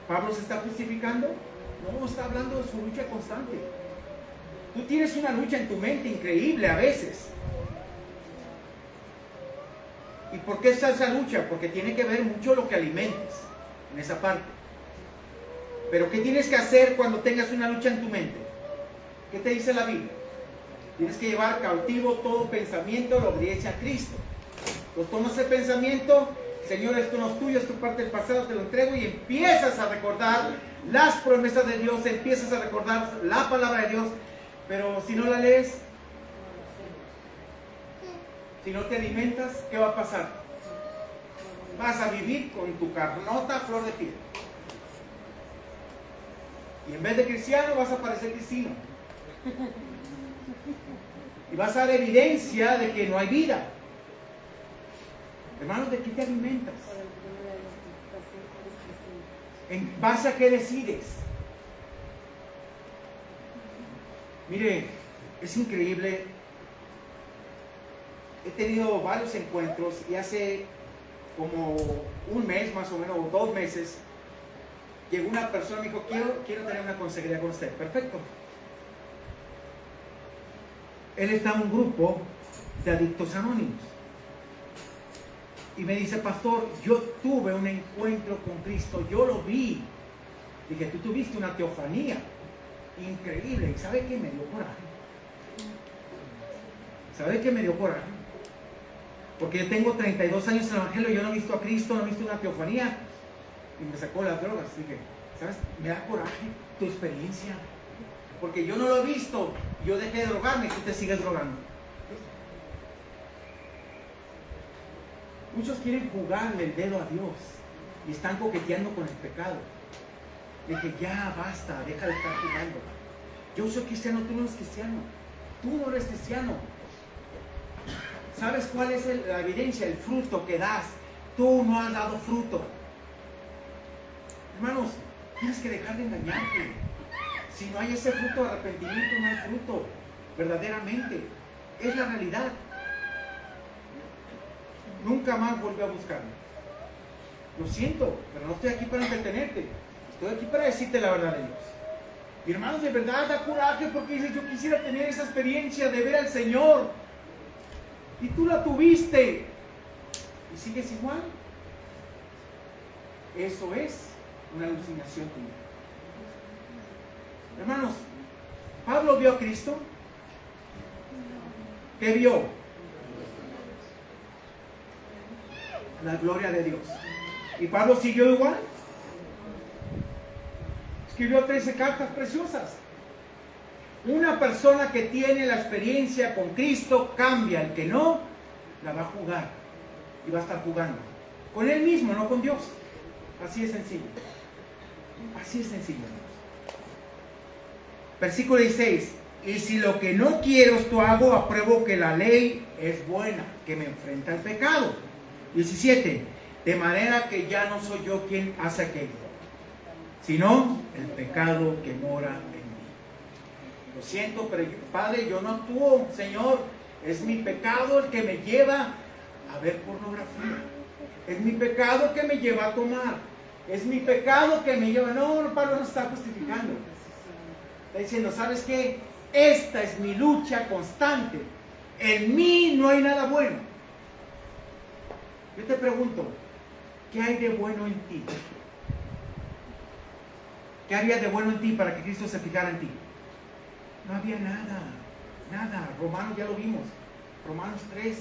¿Pablo se está justificando? No, está hablando de su lucha constante. Tú tienes una lucha en tu mente increíble a veces. ¿Y por qué está esa lucha? Porque tiene que ver mucho lo que alimentes en esa parte. Pero ¿qué tienes que hacer cuando tengas una lucha en tu mente? ¿Qué te dice la Biblia? Tienes que llevar cautivo todo pensamiento a la obediencia a Cristo. Lo tomas el pensamiento, Señor, esto no es tuyo, es tu parte del pasado, te lo entrego, y empiezas a recordar las promesas de Dios, empiezas a recordar la palabra de Dios, pero si no la lees, si no te alimentas, ¿qué va a pasar? Vas a vivir con tu carnota a flor de piel. Y en vez de cristiano vas a parecer cristino. Y vas a dar evidencia de que no hay vida. Hermanos, ¿de qué te alimentas? ¿En base a qué decides? Mire, es increíble. He tenido varios encuentros y hace como un mes más o menos, o 2 meses, llegó una persona y me dijo, quiero tener una consejería con usted. Perfecto. Él está en un grupo de adictos anónimos. Y me dice, pastor, yo tuve un encuentro con Cristo, yo lo vi. Dije, tú tuviste una teofanía increíble. ¿Y sabe qué? Me dio coraje. ¿Sabe qué me dio coraje? Porque yo tengo 32 años en el Evangelio, yo no he visto a Cristo, no he visto una teofanía. Y me sacó las drogas. Dije, ¿sabes? Me da coraje tu experiencia. Porque yo no lo he visto. Yo dejé de drogarme y tú te sigues drogando. Muchos quieren jugarle el dedo a Dios y están coqueteando con el pecado. Dije, ya basta, deja de estar jugando. Yo soy cristiano, tú no eres cristiano. Tú no eres cristiano. ¿Sabes cuál es la evidencia? El fruto que das. Tú no has dado fruto. Hermanos, tienes que dejar de engañarte. Si no hay ese fruto de arrepentimiento, no hay fruto. Verdaderamente. Es la realidad. Nunca más volví a buscarme. Lo siento, pero no estoy aquí para entretenerte. Estoy aquí para decirte la verdad de Dios. Y hermanos, de verdad da coraje porque dices, yo quisiera tener esa experiencia de ver al Señor. Y tú la tuviste. ¿Y sigues igual? Eso es una alucinación tuya. Hermanos, Pablo vio a Cristo. ¿Qué vio? La gloria de Dios. ¿Y Pablo siguió igual? Escribió 13 cartas preciosas. Una persona que tiene la experiencia con Cristo cambia. El que no, la va a jugar. Y va a estar jugando. Con él mismo, no con Dios. Así es sencillo. Así es sencillo. Versículo 16. Y si lo que no quiero esto hago, apruebo que la ley es buena, que me enfrenta al pecado. 17. De manera que ya no soy yo quien hace aquello, sino el pecado que mora en mí. Lo siento, pero Padre, yo no actúo, Señor. Es mi pecado el que me lleva a ver pornografía. Es mi pecado que me lleva a tomar. Es mi pecado que me lleva... No, Pablo no está justificando. Está diciendo, ¿sabes qué? Esta es mi lucha constante. En mí no hay nada bueno. Yo te pregunto, ¿qué hay de bueno en ti? ¿Qué había de bueno en ti para que Cristo se fijara en ti? No había nada, nada. Romanos ya lo vimos, Romanos 3,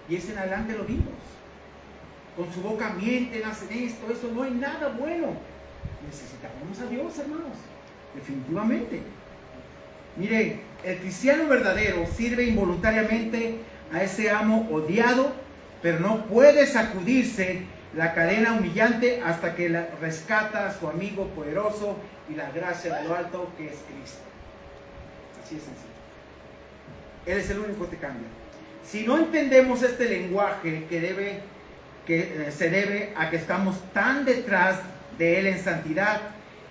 y ese en adelante lo vimos. Con su boca mienten, hacen esto, eso, no hay nada bueno. Necesitamos a Dios, hermanos, definitivamente. Mire, el cristiano verdadero sirve involuntariamente a ese amo odiado, pero no puede sacudirse la cadena humillante hasta que rescata a su amigo poderoso y la gracia de lo alto que es Cristo. Así es sencillo. Él es el único que cambia. Si no entendemos este lenguaje que se debe a que estamos tan detrás de Él en santidad,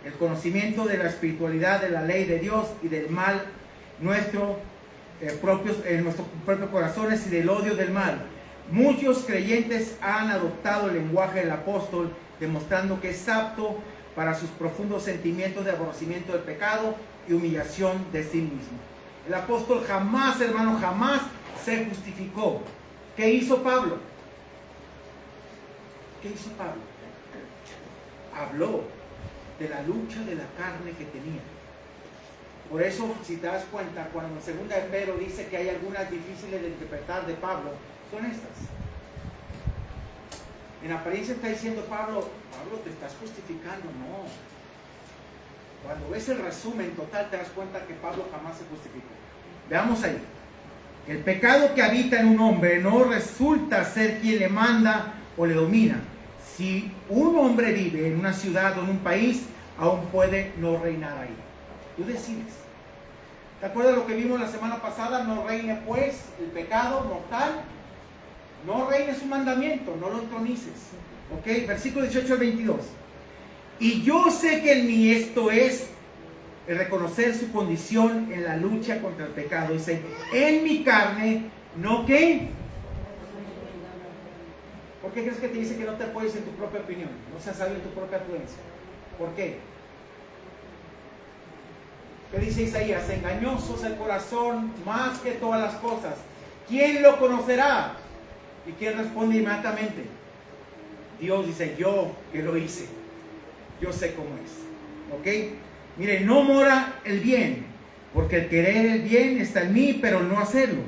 el conocimiento de la espiritualidad, de la ley de Dios y del mal en nuestros propios corazones y del odio del mal. Muchos creyentes han adoptado el lenguaje del apóstol, demostrando que es apto para sus profundos sentimientos de aborrecimiento del pecado y humillación de sí mismo. El apóstol jamás, hermano, jamás se justificó. ¿Qué hizo Pablo? ¿Qué hizo Pablo? Habló de la lucha de la carne que tenía. Por eso, si te das cuenta, cuando en segunda de Pedro dice que hay algunas difíciles de interpretar de Pablo, son estas. En apariencia está diciendo Pablo, te estás justificando. No. Cuando ves el resumen total te das cuenta que Pablo jamás se justificó. Veamos ahí. El pecado que habita en un hombre no resulta ser quien le manda o le domina. Si un hombre vive en una ciudad o en un país, aún puede no reinar ahí. Tú decides. ¿Te acuerdas lo que vimos la semana pasada? No reine pues el pecado mortal. No reine su mandamiento, no lo entronices. ¿Ok? Versículo 18 al 22. Y yo sé que en mí esto es el reconocer su condición en la lucha contra el pecado. Dice, en mi carne, ¿no qué? ¿Por qué crees que te dice que no te apoyes en tu propia opinión? No seas sabio en tu propia prudencia. ¿Por qué? ¿Qué dice Isaías? Engañoso es el corazón más que todas las cosas. ¿Quién lo conocerá? ¿Y quién responde inmediatamente? Dios dice, yo que lo hice. Yo sé cómo es. ¿Ok? Mire, no mora el bien, porque el querer el bien está en mí, pero no hacerlo.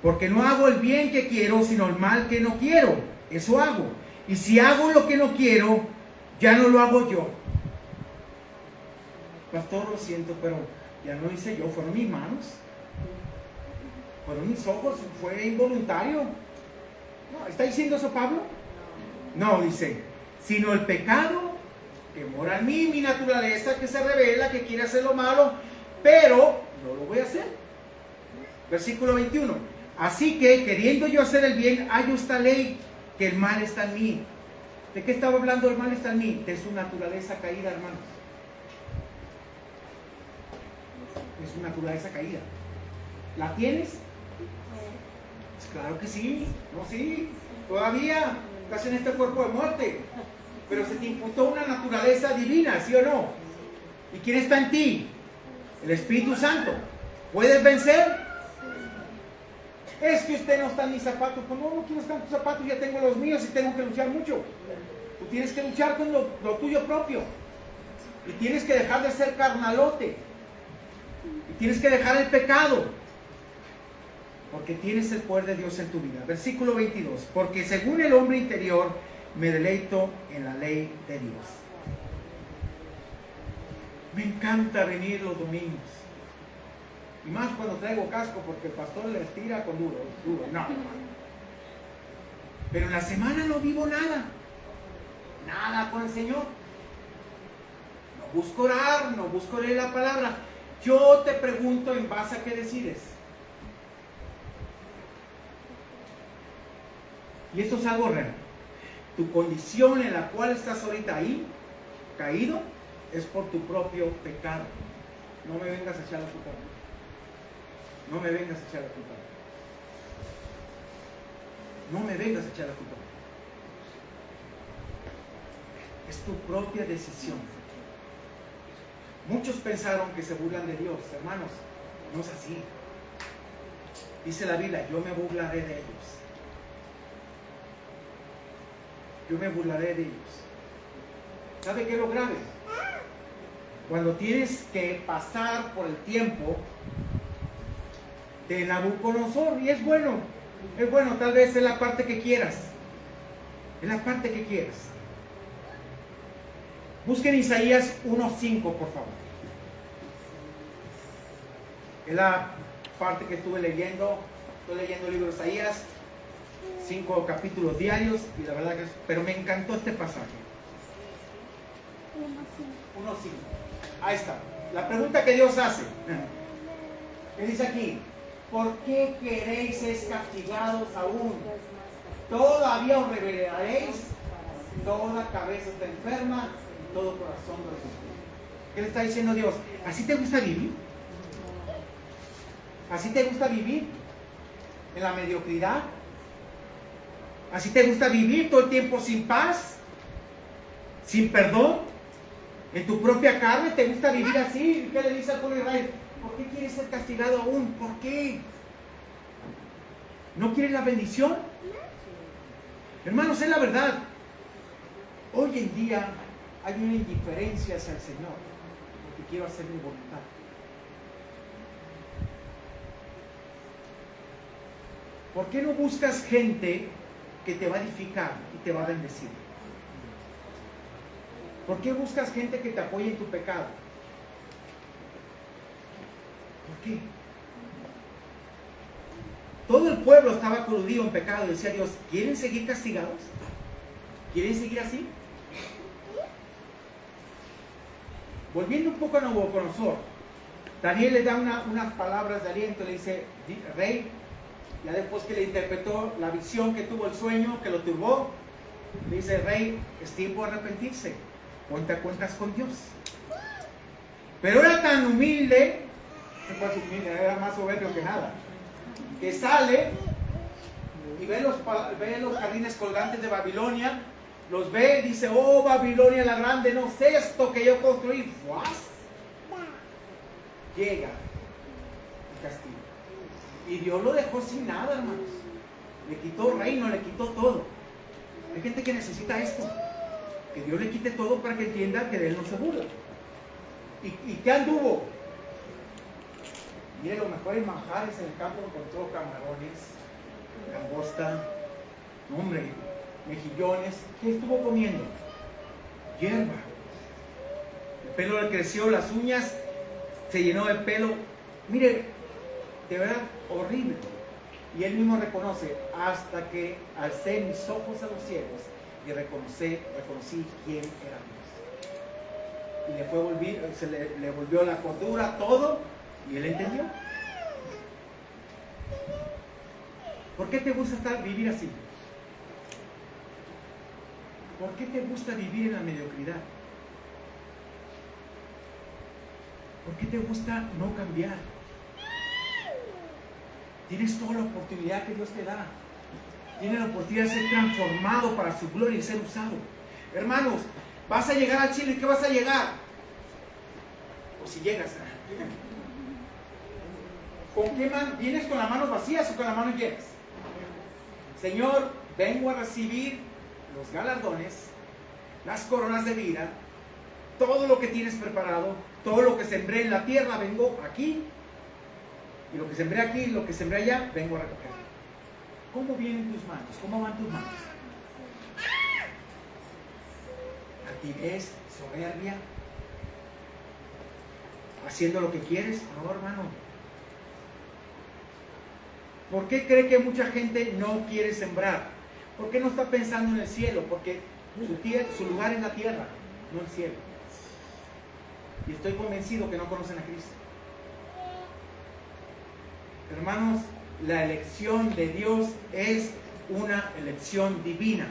Porque no hago el bien que quiero, sino el mal que no quiero. Eso hago. Y si hago lo que no quiero, ya no lo hago yo. Pastor, lo siento, pero ya no hice yo, fueron mis manos. Fueron mis ojos, fue involuntario. ¿No? ¿Está diciendo eso Pablo? No, dice, sino el pecado que mora en mí, mi naturaleza que se revela, que quiere hacer lo malo, pero no lo voy a hacer. Versículo 21. Así que, queriendo yo hacer el bien, hallo esta ley, que el mal está en mí. ¿De qué estaba hablando? El mal está en mí. De su naturaleza caída, hermanos. De su naturaleza caída. ¿La tienes? Pues claro que sí. No, sí. Todavía estás en este cuerpo de muerte. Pero se te imputó una naturaleza divina, ¿sí o no? ¿Y quién está en ti? El Espíritu Santo. ¿Puedes vencer? Es que usted no está en mis zapatos. Pues no quiero estar en tus zapatos, ya tengo los míos y tengo que luchar mucho. Tú tienes que luchar con lo tuyo propio. Y tienes que dejar de ser carnalote. Y tienes que dejar el pecado. Porque tienes el poder de Dios en tu vida. Versículo 22. Porque según el hombre interior, me deleito en la ley de Dios. Me encanta venir los domingos. Y más cuando traigo casco, porque el pastor les tira con duro. No. Pero en la semana no vivo nada. Nada con el Señor. No busco orar, no busco leer la palabra. Yo te pregunto en base a qué decides. Y esto es algo real. Tu condición en la cual estás ahorita ahí, caído, es por tu propio pecado. No me vengas a echar la culpa. No me vengas a echar la culpa. No me vengas a echar la culpa. Es tu propia decisión. Muchos pensaron que se burlan de Dios. Hermanos, no es así. Dice la Biblia, yo me burlaré de ellos. Yo me burlaré de ellos. ¿Sabe qué es lo grave? Cuando tienes que pasar por el tiempo de Nabucodonosor, y es bueno, tal vez es la parte que quieras. Es la parte que quieras. Busquen Isaías 1:5, por favor. Es la parte que estuve leyendo. Estoy leyendo el libro de Isaías, 5 capítulos diarios, y la verdad que pero me encantó este pasaje. 1:5. Ahí está. La pregunta que Dios hace. ¿Qué dice aquí? ¿Por qué queréis ser castigados aún? ¿Todavía os rebelaréis? Toda cabeza está enferma, todo corazón resiste. ¿Qué le está diciendo Dios? ¿Así te gusta vivir? ¿Así te gusta vivir? ¿En la mediocridad? ¿Así te gusta vivir todo el tiempo sin paz? ¿Sin perdón? ¿En tu propia carne te gusta vivir así? ¿Qué le dice al pueblo de Israel? ¿Por qué quieres ser castigado aún? ¿Por qué? ¿No quieres la bendición? Hermanos, es la verdad. Hoy en día hay una indiferencia hacia el Señor, porque quiero hacer mi voluntad. ¿Por qué no buscas gente que te va a edificar y te va a bendecir? ¿Por qué buscas gente que te apoye en tu pecado? ¿Por qué? Todo el pueblo estaba coludido en pecado y decía Dios, ¿quieren seguir castigados? ¿Quieren seguir así? Volviendo un poco a Nabucodonosor, Daniel le da unas palabras de aliento, le dice, rey, ya después que le interpretó la visión que tuvo el sueño, que lo turbó, le dice, rey, es tiempo de arrepentirse, ponte a cuentas con Dios. Pero era tan humilde, era más soberbio que nada, que sale y ve los jardines colgantes de Babilonia, los ve y dice, oh Babilonia la grande, no sé esto que yo construí. Llega el castigo. Y Dios lo dejó sin nada, hermanos. Le quitó reino, le quitó todo. Hay gente que necesita esto. Que Dios le quite todo para que entienda que de Él no se burla. ¿Y qué anduvo? Mire, los mejores manjares en el campo encontró camarones, langosta, hombre, mejillones. ¿Qué estuvo comiendo? Hierba. El pelo le creció, las uñas se llenó de pelo. Mire, de verdad, horrible. Y él mismo reconoce, hasta que alcé mis ojos a los cielos y reconocí quién era Dios. Y le volvió la cordura, todo, y él entendió. ¿Por qué te gusta vivir así? ¿Por qué te gusta vivir en la mediocridad? ¿Por qué te gusta no cambiar? Tienes toda la oportunidad que Dios te da. Tienes la oportunidad de ser transformado para su gloria y ser usado. Hermanos, vas a llegar a Chile, ¿qué vas a llegar? O si llegas, ¿con qué mano? ¿Vienes con las manos vacías o con las manos llenas? Señor, vengo a recibir los galardones, las coronas de vida, todo lo que tienes preparado, todo lo que sembré en la tierra, vengo aquí, y lo que sembré aquí, lo que sembré allá, vengo a recoger. ¿Cómo vienen tus manos? ¿Cómo van tus manos? ¿Altivez, soberbia? ¿Haciendo lo que quieres? No, hermano. ¿Por qué cree que mucha gente no quiere sembrar? ¿Por qué no está pensando en el cielo? Porque su lugar es la tierra, no el cielo. Y estoy convencido que no conocen a Cristo. Hermanos, la elección de Dios es una elección divina.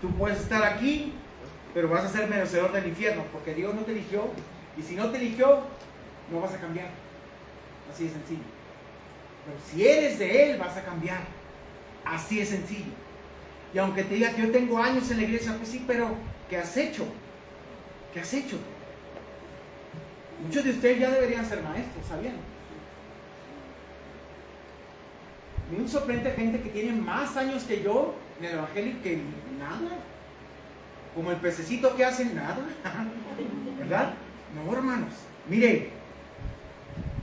Tú puedes estar aquí, pero vas a ser merecedor del infierno, porque Dios no te eligió, y si no te eligió, no vas a cambiar. Así de sencillo. Pero si eres de Él, vas a cambiar. Así de sencillo. Y aunque te diga que yo tengo años en la iglesia, pues sí, pero ¿qué has hecho? ¿Qué has hecho? Muchos de ustedes ya deberían ser maestros, ¿sabían? Me sorprende gente que tiene más años que yo en el evangelio que nada. Como el pececito que hacen nada. ¿Verdad? No, hermanos. Mire,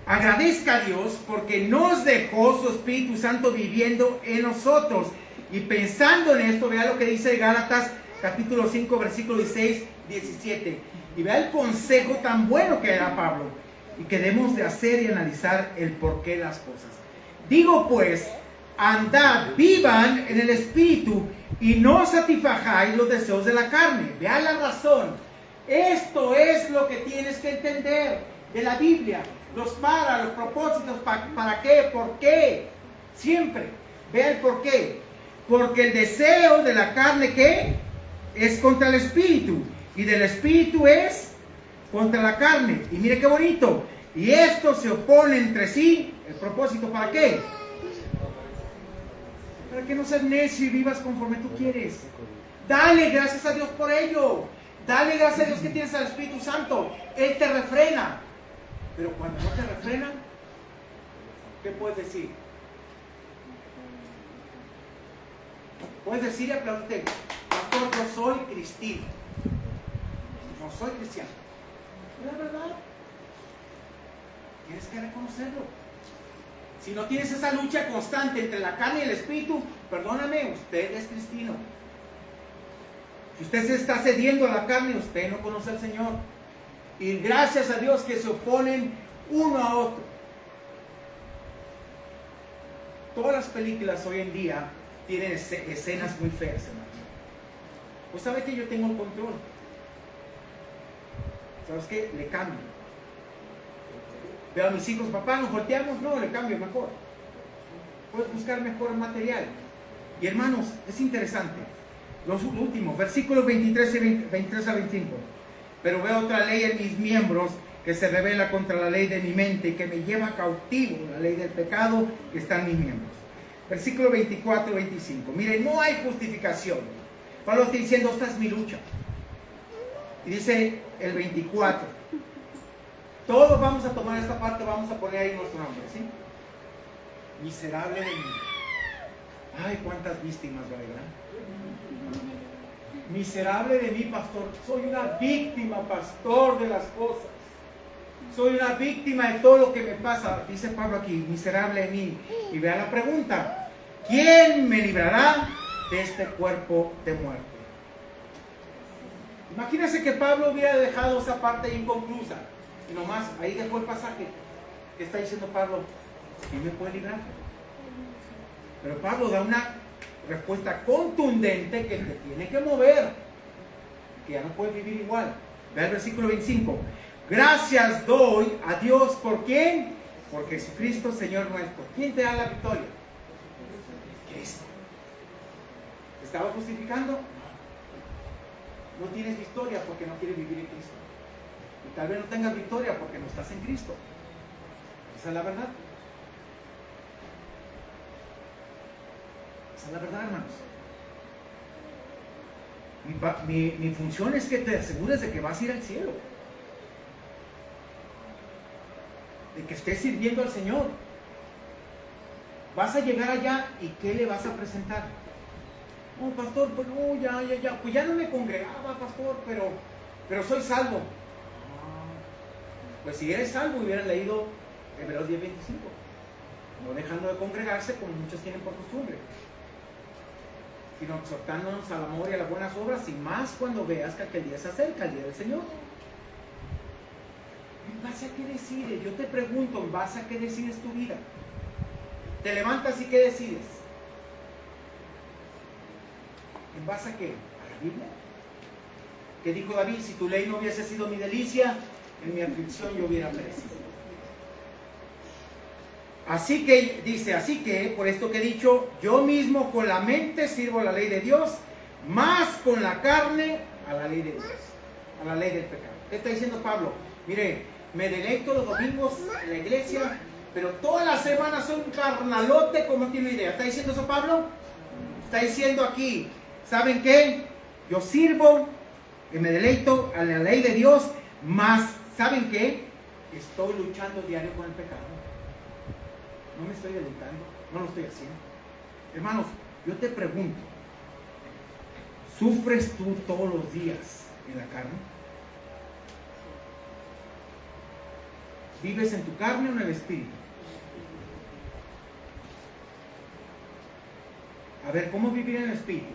agradezca a Dios porque nos dejó su Espíritu Santo viviendo en nosotros. Y pensando en esto, vea lo que dice Gálatas capítulo 5, versículo 16. 17. Y vea el consejo tan bueno que da Pablo y que debemos de hacer y analizar el porqué de las cosas. Digo pues, andad, vivan en el Espíritu y no satisfagáis los deseos de la carne. Vea la razón. Esto es lo que tienes que entender de la Biblia. Los propósitos, ¿para qué? ¿Por qué? Siempre. Vea el por qué. Porque el deseo de la carne, ¿qué? Es contra el Espíritu. Y del Espíritu es contra la carne. Y mire qué bonito. Y esto se opone entre sí. ¿El propósito para qué? Para que no seas necio y vivas conforme tú quieres. Dale gracias a Dios por ello. Dale gracias a Dios que tienes al Espíritu Santo. Él te refrena. Pero cuando no te refrena, ¿qué puedes decir? Puedes decir y aplaudirte: pastor, yo soy cristiano. No soy cristiano. Es la verdad. Tienes que reconocerlo. Si no tienes esa lucha constante entre la carne y el espíritu, perdóname, usted es cristiano. Si usted se está cediendo a la carne, usted no conoce al Señor. Y gracias a Dios que se oponen uno a otro. Todas las películas hoy en día tienen escenas muy feas, hermano. Pues sabe que yo tengo el control. ¿Sabes qué? Le cambio. Veo a mis hijos: papá, ¿nos volteamos? No, le cambio mejor. Puedes buscar mejor material. Y hermanos, es interesante. Los últimos, versículos 23 a 25. Pero veo otra ley en mis miembros que se revela contra la ley de mi mente y que me lleva cautivo, la ley del pecado que está en mis miembros. Versículo 24 y 25. Miren, no hay justificación. Pablo está diciendo: esta es mi lucha. Y dice el 24. Todos vamos a tomar esta parte, vamos a poner ahí nuestro nombre, ¿sí? Miserable de mí. Ay, cuántas víctimas, ¿verdad? Miserable de mí, pastor. Soy una víctima, pastor, de las cosas. Soy una víctima de todo lo que me pasa. Dice Pablo aquí: miserable de mí. Y vea la pregunta: ¿quién me librará de este cuerpo de muerte? Imagínense que Pablo hubiera dejado esa parte inconclusa y nomás ahí dejó el pasaje que está diciendo Pablo: ¿quién me puede librar? Pero Pablo da una respuesta contundente que te tiene que mover, que ya no puedes vivir igual. Ve el versículo 25. Gracias doy a Dios. ¿Por quién? Por Jesucristo, Señor nuestro. ¿Quién te da la victoria? Cristo. ¿Te estaba justificando? No tienes victoria porque no quieres vivir en Cristo. Y tal vez no tengas victoria porque no estás en Cristo. Esa es la verdad. Esa es la verdad, hermanos. Mi función es que te asegures de que vas a ir al cielo. De que estés sirviendo al Señor. Vas a llegar allá y ¿qué le vas a presentar? Oh, pastor, pues no, pues ya no me congregaba, pastor, pero soy salvo. Pues si eres salvo, hubieras leído Hebreos 10:25. No dejando de congregarse como muchos tienen por costumbre, sino exhortándonos al amor y a las buenas obras, y más cuando veas que aquel día se acerca, el día del Señor. ¿En base a qué decides? Yo te pregunto, ¿en base a qué decides tu vida? Te levantas y ¿qué decides? ¿En base a qué? ¿A la Biblia? ¿Qué dijo David? Si tu ley no hubiese sido mi delicia, en mi aflicción yo hubiera perecido. Así que, dice, así que, por esto que he dicho, yo mismo con la mente sirvo a la ley de Dios, más con la carne a la ley de Dios, a la ley del pecado. ¿Qué está diciendo Pablo? Mire, me deleito los domingos en la iglesia, pero toda la semana soy un carnalote como no tiene idea. ¿Está diciendo eso Pablo? Está diciendo aquí, ¿saben qué? Yo sirvo y me deleito a la ley de Dios, más, ¿saben qué? Estoy luchando diario con el pecado. No me estoy deleitando, no lo estoy haciendo. Hermanos, yo te pregunto, ¿sufres tú todos los días en la carne? ¿Vives en tu carne o en el espíritu? A ver, ¿cómo vivir en el espíritu?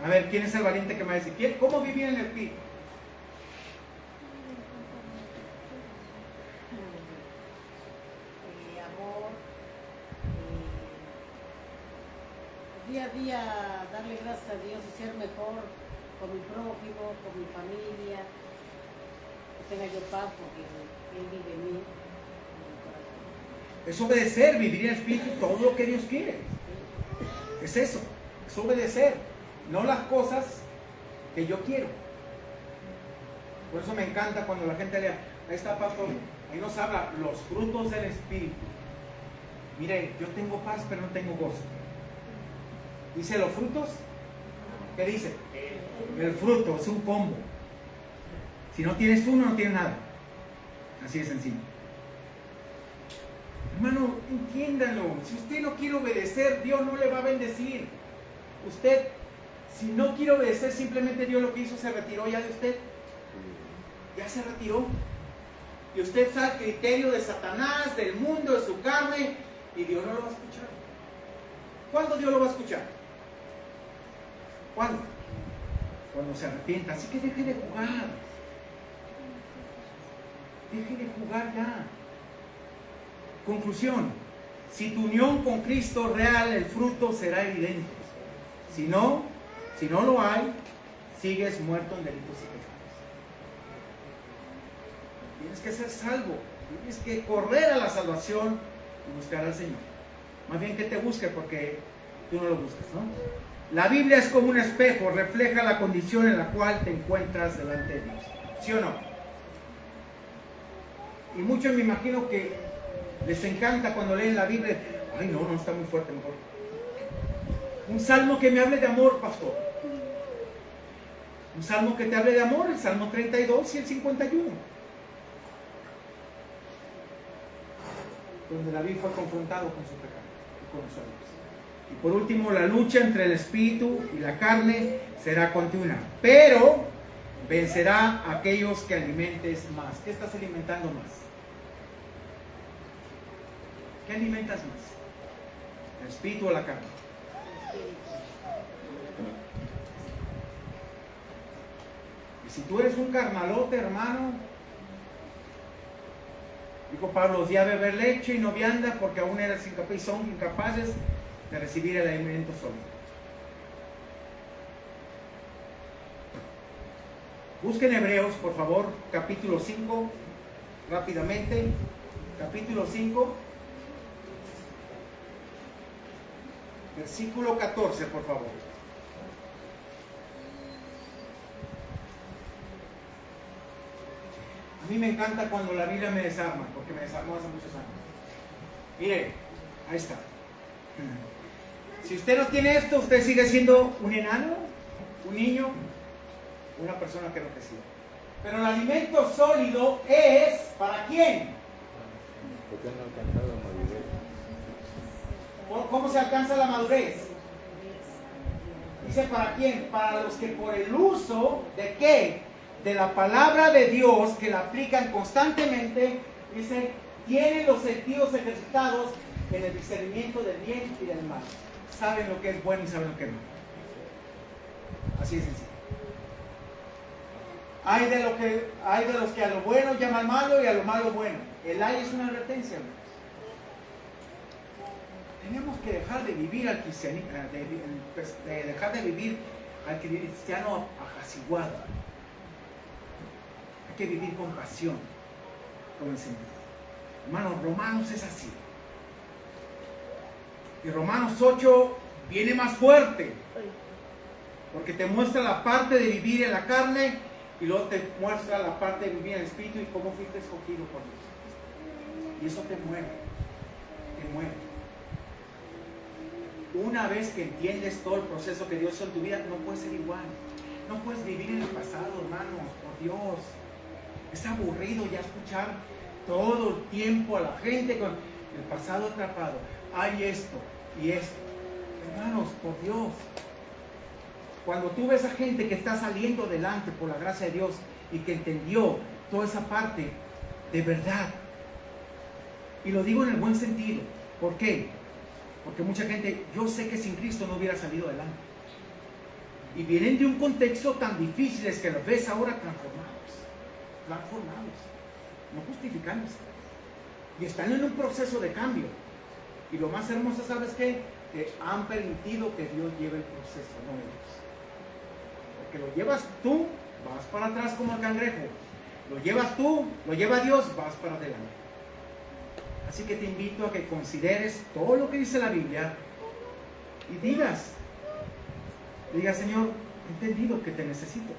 A ver, ¿quién es el valiente que me va a decir? ¿Cómo vivir en el espíritu? día a día darle gracias a Dios y ser mejor con mi prójimo, con mi familia, que tenga yo paz porque Él vive en mí, en mi corazón. Es obedecer, vivir en espíritu, todo lo que Dios quiere. Es eso, es obedecer, no las cosas que yo quiero. Por eso me encanta cuando la gente lea, ahí está pastor, ahí nos habla los frutos del espíritu. Mire, yo tengo paz pero no tengo gozo. Dice los frutos, ¿qué dice? El fruto es un combo. Si no tienes uno, no tienes nada. Así de sencillo. Hermano, entiéndalo. Si usted no quiere obedecer, Dios no le va a bendecir. Usted, si no quiere obedecer, simplemente Dios lo que hizo, se retiró ya de usted. Ya se retiró. Y usted está al criterio de Satanás, del mundo, de su carne, y Dios no lo va a escuchar. ¿Cuándo Dios lo va a escuchar? ¿Cuándo? Cuando se arrepienta. Así que deje de jugar. Deje de jugar ya. Conclusión. Si tu unión con Cristo es real, el fruto será evidente. Si no lo hay, sigues muerto en delitos y pecados. Tienes que ser salvo. Tienes que correr a la salvación y buscar al Señor. Más bien que te busque porque tú no lo buscas, ¿no? La Biblia es como un espejo, refleja la condición en la cual te encuentras delante de Dios. ¿Sí o no? Y muchos me imagino que les encanta cuando leen la Biblia. Ay, no, está muy fuerte, mejor. Un salmo que me hable de amor, pastor. Un salmo que te hable de amor, el Salmo 32 y el 51. Donde David fue confrontado con su pecado y con los errores. Y por último, la lucha entre el espíritu y la carne será continua, pero vencerá a aquellos que alimentes más. ¿Qué estás alimentando más? ¿Qué alimentas más? ¿El espíritu o la carne? Y si tú eres un carnalote, hermano, dijo Pablo, os di a beber leche y no vianda porque aún eras incapaz y son incapaces de recibir el alimento sólido. Busquen Hebreos, por favor, capítulo 5, rápidamente, capítulo 5, versículo 14, por favor. A mí me encanta cuando la Biblia me desarma, porque me desarmó hace muchos años. Mire, ahí está. Si usted no tiene esto, usted sigue siendo un enano, un niño, una persona que no creció. Pero el alimento sólido es ¿para quién? Porque no ha alcanzado la madurez. ¿Cómo se alcanza la madurez? Dice ¿para quién? Para los que por el uso de ¿qué? De la palabra de Dios, que la aplican constantemente, dice, tienen los sentidos ejercitados en el discernimiento del bien y del mal. Saben lo que es bueno y saben lo que es malo. Así de sencillo. Hay de los que a lo bueno llaman malo y a lo malo bueno. El hay es una advertencia, hermanos. Tenemos que dejar de vivir al cristiano, de dejar de vivir al cristiano apaciguado. Hay que vivir con pasión, como el Señor. Hermanos, Romanos es así. Y Romanos 8 viene más fuerte, porque te muestra la parte de vivir en la carne y luego te muestra la parte de vivir en el espíritu y cómo fuiste escogido por Dios. Y eso te mueve, te mueve. Una vez que entiendes todo el proceso que Dios hizo en tu vida, no puedes ser igual. No puedes vivir en el pasado, hermanos, por Dios. Es aburrido ya escuchar todo el tiempo a la gente con el pasado atrapado. Hay esto y esto. Hermanos, por Dios. Cuando tú ves a gente que está saliendo adelante por la gracia de Dios y que entendió toda esa parte de verdad. Y lo digo en el buen sentido. ¿Por qué? Porque mucha gente, yo sé que sin Cristo no hubiera salido adelante. Y vienen de un contexto tan difícil es que los ves ahora transformados, no justificándose. Y están en un proceso de cambio. Y lo más hermoso, ¿sabes qué? han permitido que Dios lleve el proceso, no ellos. Porque lo llevas tú, vas para atrás como el cangrejo. Lo llevas tú, lo lleva Dios, vas para adelante. Así que te invito a que consideres todo lo que dice la Biblia y digas, Señor, he entendido que te necesito.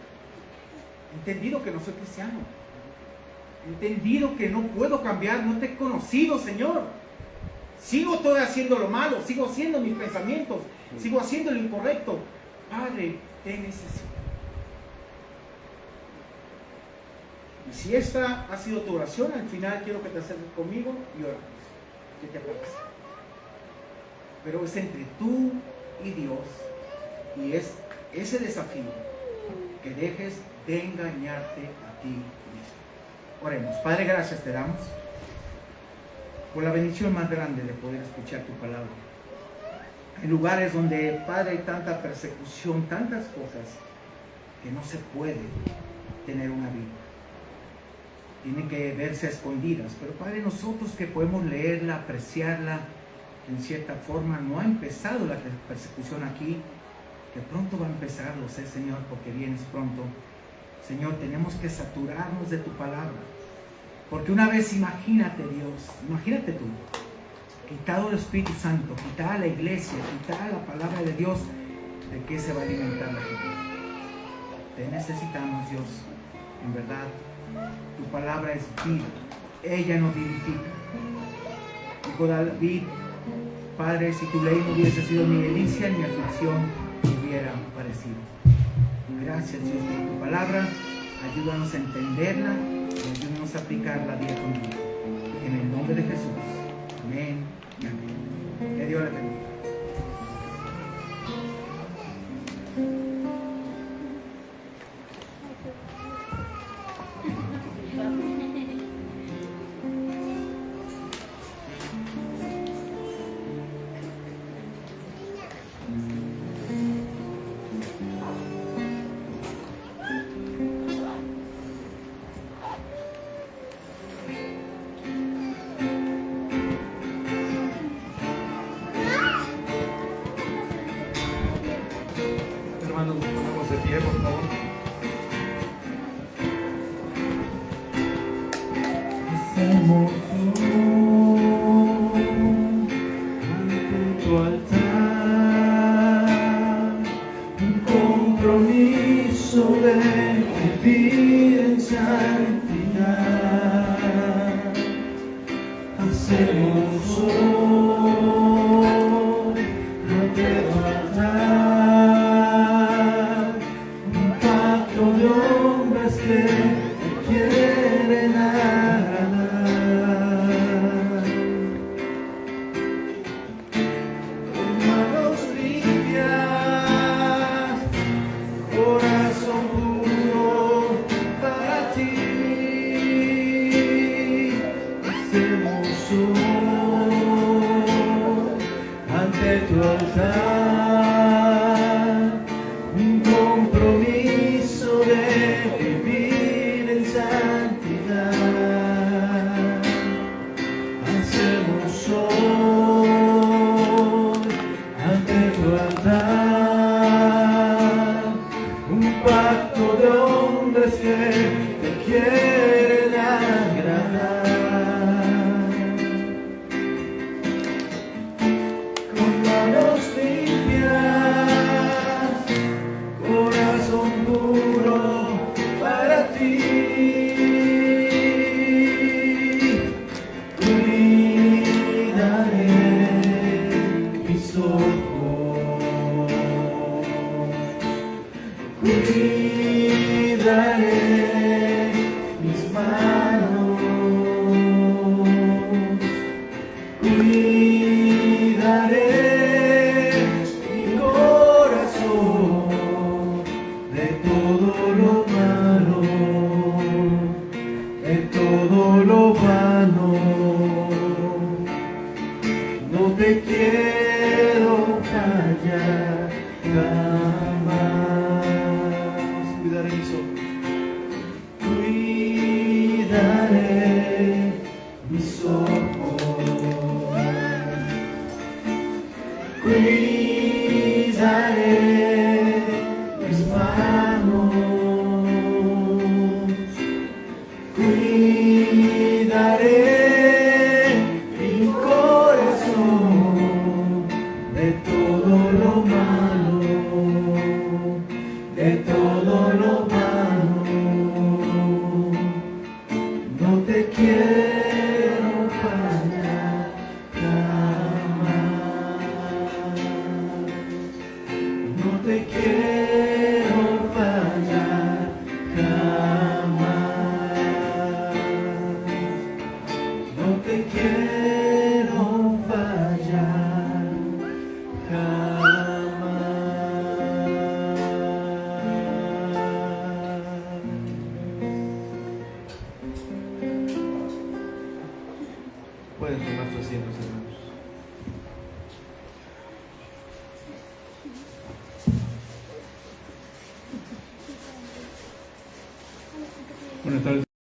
He entendido que no soy cristiano. He entendido que no puedo cambiar, no te he conocido, Señor. Sigo todavía haciendo lo malo, sigo haciendo mis pensamientos, sigo haciendo lo incorrecto. Padre, te necesito. Y si esta ha sido tu oración, al final quiero que te acerques conmigo y oramos. ¿Qué te parece? Pero es entre tú y Dios, y es ese desafío que dejes de engañarte a ti mismo. Oremos. Padre, gracias te damos por la bendición más grande de poder escuchar tu palabra. En lugares donde, Padre, hay tanta persecución, tantas cosas, que no se puede tener una vida. Tienen que verse escondidas. Pero, Padre, nosotros que podemos leerla, apreciarla, en cierta forma, no ha empezado la persecución aquí, que pronto va a empezar, lo sé, Señor, porque vienes pronto. Señor, tenemos que saturarnos de tu palabra. Porque una vez, imagínate, Dios, imagínate tú, quitado el Espíritu Santo, quitada la iglesia, quitada la palabra de Dios, ¿de qué se va a alimentar la gente? Te necesitamos, Dios, en verdad. Tu palabra es vida, ella nos vivifica. Dijo David, Padre, si tu ley no hubiese sido mi delicia, ni aflicción hubiera parecido. Gracias, Dios, por tu palabra. Ayúdanos a entenderla y ayúdanos a aplicarla día con día. En el nombre de Jesús. Amén y amén. Que Dios le bendiga. Hermanos, nos ponemos de pie, por favor. Hacemos ante tu altar un compromiso de vivir en santidad. Hacemos hoy ante tu altar un pacto de hombres que te quieren agradar. Con manos limpias, corazón puro para ti. Hacemos hoy ante tu altar un compromiso de vivir en santidad. Hacemos hoy ante tu altar un pacto de hombres que te quieren agradar. Con manos limpias, corazón puro para ti. Cuidaré mis ojos, cuidaré mis manos, cuidaré mi corazón de todo lo malo, de todo lo vano. No te quiero fallar jamás. Cuidaré mis ojos, cuidaré mis ojos. cuidaré mis manos, cuidaré mi corazón de todo lo malo, de todo lo malo. No te quiero fallar jamás. No te quiero fallar jamás. No te quiero fallar jamás. Pueden tomar sus asientos, hermanos. Buenas tardes.